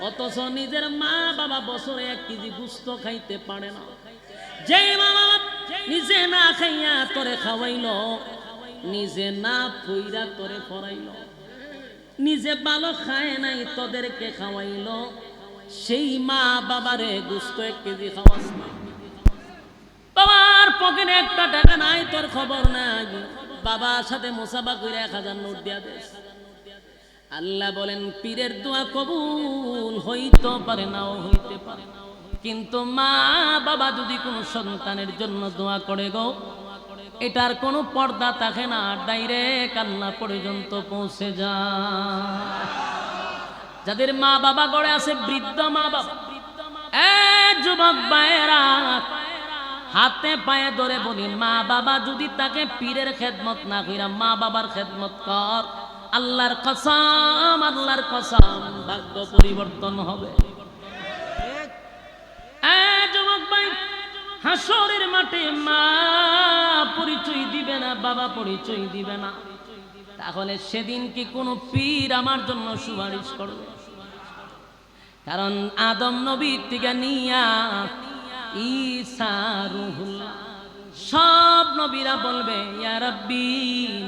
অথচ নিজের মা বাবা বছরে 1 কেজি গোস্ত খাইতে পারে না। যে মা বাবা নিজে না খাইয়া তোরে খাওয়াইল, নিজে না পইরা তোরে পড়াইল, নিজে ভালো খায় নাই তোদেরকে খাওয়াইল, সেই মা বাবারে গোস্ত 1 কেজি খাওয়াস না। বাবার পকেটে 1 টাকা নাই, তোর খবর নাই, বাবার সাথে মুসাফা করে 1000 নোট দিয়া দেস। আল্লাহ বলেন পীরের দোয়া কবুল হইতে পারে নাও হইতে পারে, কিন্তু মা বাবা যদি কোনো সন্তানের জন্য দোয়া করে গো, এটার কোনো পর্দা থাকে না, ডাইরেক্ট আল্লাহ পর্যন্ত পৌঁছে যায়। যাদের মা বাবা গড়ে আছে, বৃদ্ধ মা বাবা, যুবক ভাইয়েরা, হাতে পায়ে ধরে বলি, মা বাবা যদি তাকে পীরের খেদমত না কইরা মা বাবার খেদমত কর, আল্লাহর কসম, আল্লাহর কসম, ভাগ্য পরিবর্তন হবে। যুবক ভাই, হাসরের মাঠে মা পরিচয় দিবে না, বাবা পরিচয় দিবে না, তাহলে সেদিন কি কোনো পীর আমার জন্য সুপারিশ করবে? কারণ আদম নবীর থেকে নিয়া ঈসা রুহুল্লাহ সব নবীরা বলবে ইয়া রাব্বি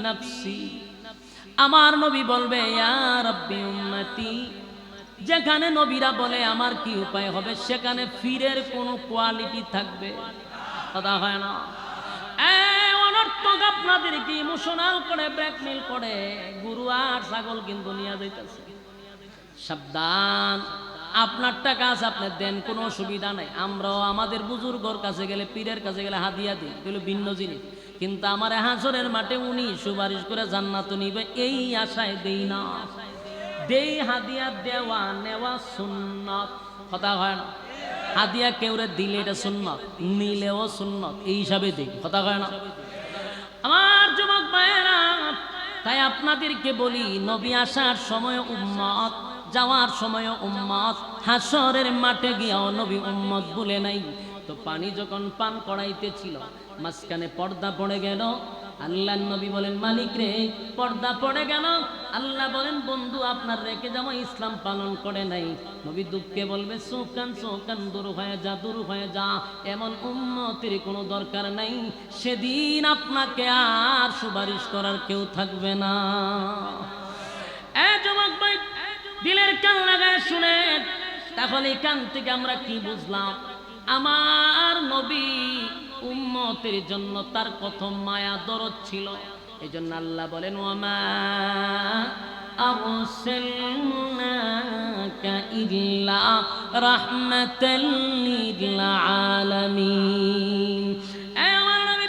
নাফসি, আমার নবী বলবে ইয়া রাব্বি উম্মতি। যেখানে নবীরা বলে আমার কি উপায় হবে, সেখানে পীরের কোনো কোয়ালিটি থাকবে? কথা হয় না। অনর্থক আপনাদেরকে ইমোশনাল করে ব্ল্যাকমেল করে গরু আর ছাগল কিন্তু নিয়ে যাইতেছে। সাবধান, আপনার টাকা আছে আপনি দেন, কোনো অসুবিধা নাই। আমরাও আমাদের বুজুর্গর কাছে গেলে, পীরের কাছে গেলে হাদিয়া দিই, এগুলো ভিন্ন জিনিস। কিন্তু আমার হাসরের মাঠে উনি সুপারিশ করে জান্নাত নিবে এই আশায় দেই না। দেই হাদিয়া দেওয়া নেওয়া সুন্নত, কথা হয় না। হাদিয়া কেউরে দিলে এটা সুন্নত, নিলেও সুন্নত, এই হিসাবে দেই, কথা হয় না। আমার যুবক ভাইয়েরা, তাই আপনাদেরকে বলি, নবী আসার সময় উম্মত, যাওয়ার সময় উম্মত, হাসরের মাঠে গিয়াও নবী উম্মত বলে নাই। তো পানি যখন পান করাইতেছিল, মাঝখানে পর্দা পড়ে গেল। আল্লাহ নবী বলেন মালিক রে, পর্দা পড়ে গেল। আল্লাহ বলেন বন্ধু আপনার রেখে যাওয়া ইসলাম পালন করে নাই। নবী দুঃখে বলবে চোখান দূর হয়ে যা, দূর হয়ে যা, এমন উম্মতের কোনো দরকার নাই। সেদিন আপনাকে আর সুপারিশ করার কেউ থাকবে না। যুবক ভাই, দিলের কান লাগায় শুনেন, তাহলে কান থেকে আমরা কি বুঝলাম? আমার নবী উম্মতের জন্য তার কত মায়া দরদ ছিল। এই জন্য আল্লাহ বলেন ওয়ামা আরসালনাকা ইল্লা রাহমাতাল লিল আলামিন। আমার নবী,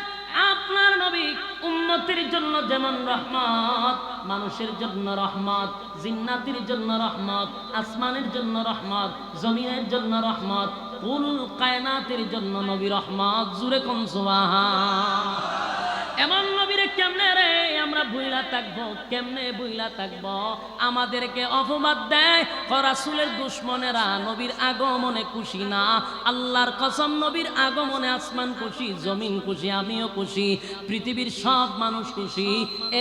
আপনার নবী উম্মতের জন্য যেমন রহমত, মানুষের জন্য রহমত, জিন্নাতের জন্য রহমত, আসমানের জন্য রহমত, জমিনের জন্য রহমত, কুল কায়নাতের জন্য নবী রহমত। জুরে কোন সুবহান। এমন নবীরে কেমনে রে আমরা ভুইলা থাকবো? কেমনে ভুইলা থাকবো? আমাদেরকে অপবাদ দেয় রাসূলের দুশমনেরা নবীর আগমনে খুশি না। আল্লাহর কসম, নবীর আগমনে আসমান খুশি, জমিন খুশি, আমিও খুশি, পৃথিবীর সব মানুষ খুশি,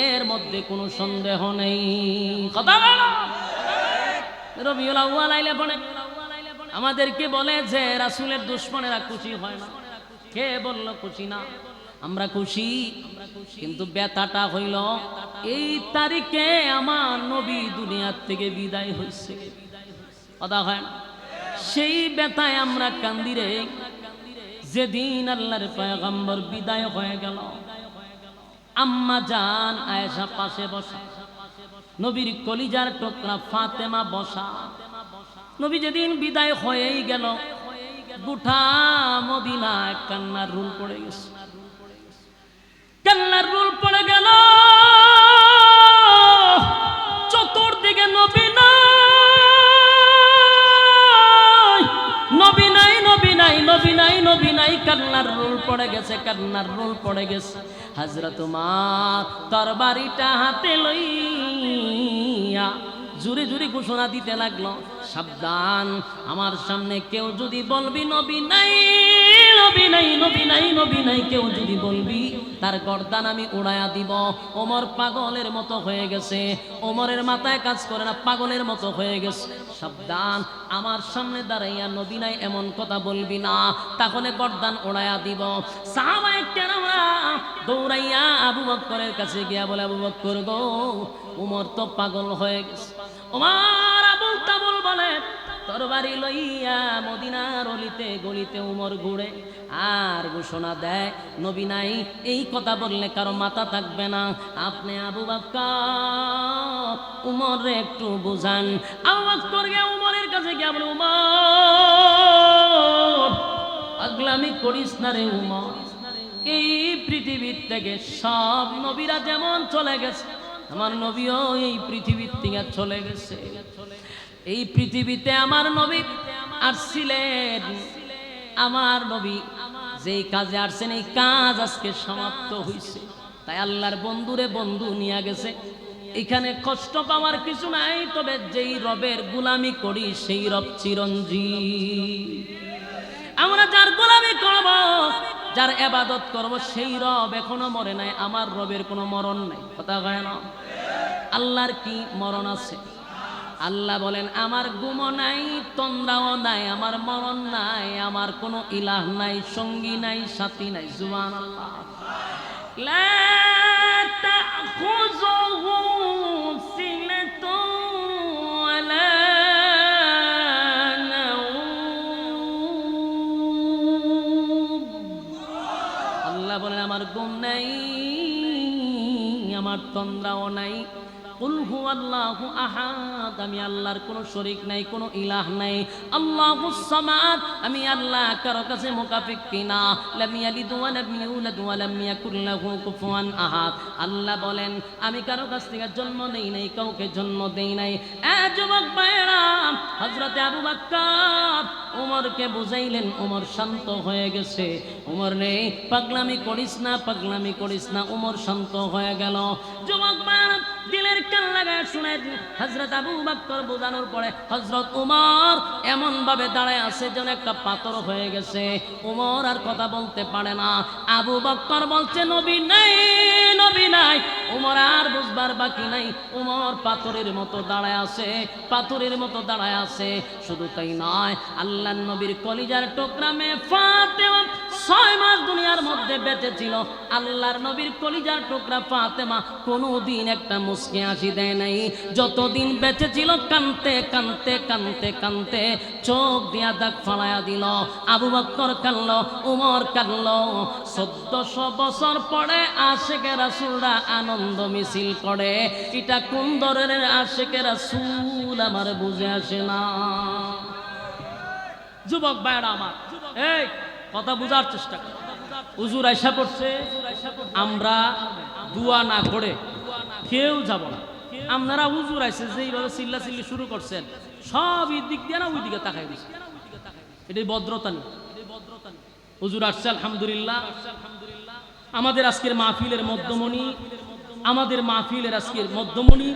এর মধ্যে কোনো সন্দেহ নেই। কথা বলো। রবিউল আউয়াল আইলে পড়ে আমাদেরকে বলে যে রাসূলের দুশমনেরা খুশি হয় না। কে বলল খুশি না? আমরা খুশি, কিন্তু ব্যথাটা হইল এই তারিখে আমার নবী দুনিয়ার থেকে বিদায় হয়েছে। কথা হয় না? সেই ব্যথায় আমরা কান্দি রে। যেদিন আল্লাহর পয়গম্বর বিদায় হয়ে গেল, আম্মা জান আয়েশা পাশে বসা, নবীর কলিজার টুকরা ফাতেমা বসা। নবী যেদিন বিদায় হয়েই গেল, গোটা মদিনায় কান্নার রুল পড়ে গেছে, কান্নার রুল পড়ে গেল। চতুর্দিকে নবী নাই, নবী নাই, নবী নাই, নবী নাই, নবী নাই, কান্নার রোল পড়ে গেছে, কান্নার রোল পড়ে গেছে। হযরত উমর তরবারিটা হাতে লইয়া জোরে জোরে ঘোষণা দিতে লাগলো, সাবধান, আমার সামনে কেউ যদি বলবি নবী নাই, নবী নাই, নবী নাই, নবী নাই, কেউ যদি বলবি তার গর্দান আমি উড়াইয়া দিব। ওমর পাগলের মতো হয়ে গেছে, ওমরের মাথায় কাজ করে না, পাগলের মতো হয়ে গেছে। সাবধান, আমার সামনে দাঁড়াইয়া নবী নাই এমন কথা বলবি না, তাহলে গর্দান উড়াইয়া দিব। সাহাবায়ে কেরামরা দৌড়াইয়া আবু বকরের কাছে গিয়া বলে, আবু বকর গো, উমর তো পাগল হয়ে গেছে। ওমর আবুল তাবুল বলে, তরবারি লইয়া মদিনার অলিতে গলিতে উমর ঘুরে আর ঘোষণা দেয়, নবী নাই, এই কথা বললে কারো মাথা থাকবে না। আপনি আবু বকর উমরে একটু বুঝান। আবু বকর গিয়ে উমরের কাছে গিয়ে বলে, উমর পাগলামি করিস না রে উমর, এই পৃথিবীর থেকে সব নবীরা যেমন চলে গেছে, আমার নবীও এই পৃথিবীর থেকে চলে গেছে। এই পৃথিবীতে আমার নবী আসছিলেন, আমার নবী যেই কাজে আসছেন এই কাজ আজকে সমাপ্ত হইছে। তাই আল্লাহর বন্ধুরে বন্ধু নিয়ে গেছে, এখানে কষ্ট পাওয়ার কিছু নাই। তবে যেই রবের গোলামি করি সেই রব চিরঞ্জীব। আমরা যার গোলামি করব, যার ইবাদত করব, সেই রব এখনো মরে নাই। আমার রবের কোনো মরণ নাই, কথা কয় না। আল্লাহর কি মরণ আছে? আল্লাহ বলেন, আমার গুমও নাই, তন্দ্রাও নাই, আমার মরণ নাই, আমার কোনো ইলাহ নাই, সঙ্গী নাই, সাথী নাই। সুবহানাল্লাহ। লা তাখুযুহু সিনাতুন ওয়ালা নাওম। আল্লাহ বলেন, আমার গুম নাই, আমার তন্দ্রাও নাই। কুল হুয়াল্লাহু আহাদ, আমি আল্লাহর কোনো শরীক নাই, কোনো ইলাহ নাই। আল্লাহুস সামাদ, আমি আল্লাহ কারো কাছে মুকাফিক কিনা। লাম ইয়ালিদ ওয়া লাম ইউলাদ ওয়া লাম ইয়াকুল লাহু কুফুয়ান আহাদ। আল্লাহ বলেন, আমি কারো কাছ থেকে জন্ম নেই নাই, কাউকে জন্ম দেই নাই। যুবক ভাইরা, হযরত আবু বকর ওমরকে বুঝাইলেন, ওমর শান্ত হয়ে গেছে। ওমর নেই, পাগলামি করিস না, পাগলামি করিস না। ওমর শান্ত হয়ে গেল। যুবক ভাইরা দিলের কান লাগায় শুনেন, হযরত আবু বকর বোঝানোর পরে হযরত ওমর এমন ভাবে দাঁড়ায় আছে যেন একটা পাথর হয়ে গেছে। ওমর আর কথা বলতে পারে না। আবু বকর বলছে, নবী নাই, নবী নাই। ওমর আর বুঝবার বাকি নাই, ওমর পাথরের মতো দাঁড়ায় আছে, পাথরের মতো দাঁড়ায় আছে। শুধু তাই নয়, আল্লাহর নবীর কলিজার টুকরা মেয়ে ফাতেমা 6 মাস দুনিয়ার মধ্যে বেঁচে ছিল। আল্লাহর নবীর কলিজার টুকরা ফাতেমা কোনোদিন একটা মুস্কি হাসি দেয় নাই। যতদিন বেঁচে ছিল কানতে কানতে কানতে কানতে চোখ দিয়া দাগ ফালাইয়া দিল। আবু বকর কানলো, উমর কানলো। 1400 বছর পরে আশিকে রাসূলরা আনন্দ মিছিল করে। এটা কোন ধরনের আশিকে রাসূল আমার বুঝে আসে না। যুবক ভাইরা আমার, এই কথা বুঝার চেষ্টা কর। হুজুর আয়সা পড়ছে, আমরা দোয়া না করে কেউ যাব না। আপনারা হুজুর আইছে যেইভাবে চিল্লা চিল্লি শুরু করছেন, সব এই দিক দিয়ে না ওই দিকে তাকাই দিচ্ছে। এটাই ভদ্রতা নেই। হুজুর আসছে, আলহামদুলিল্লাহ। আমাদের আজকের মাহফিলের মধ্যমণি, আমাদের মাহফিলের আজকের মধ্যমণি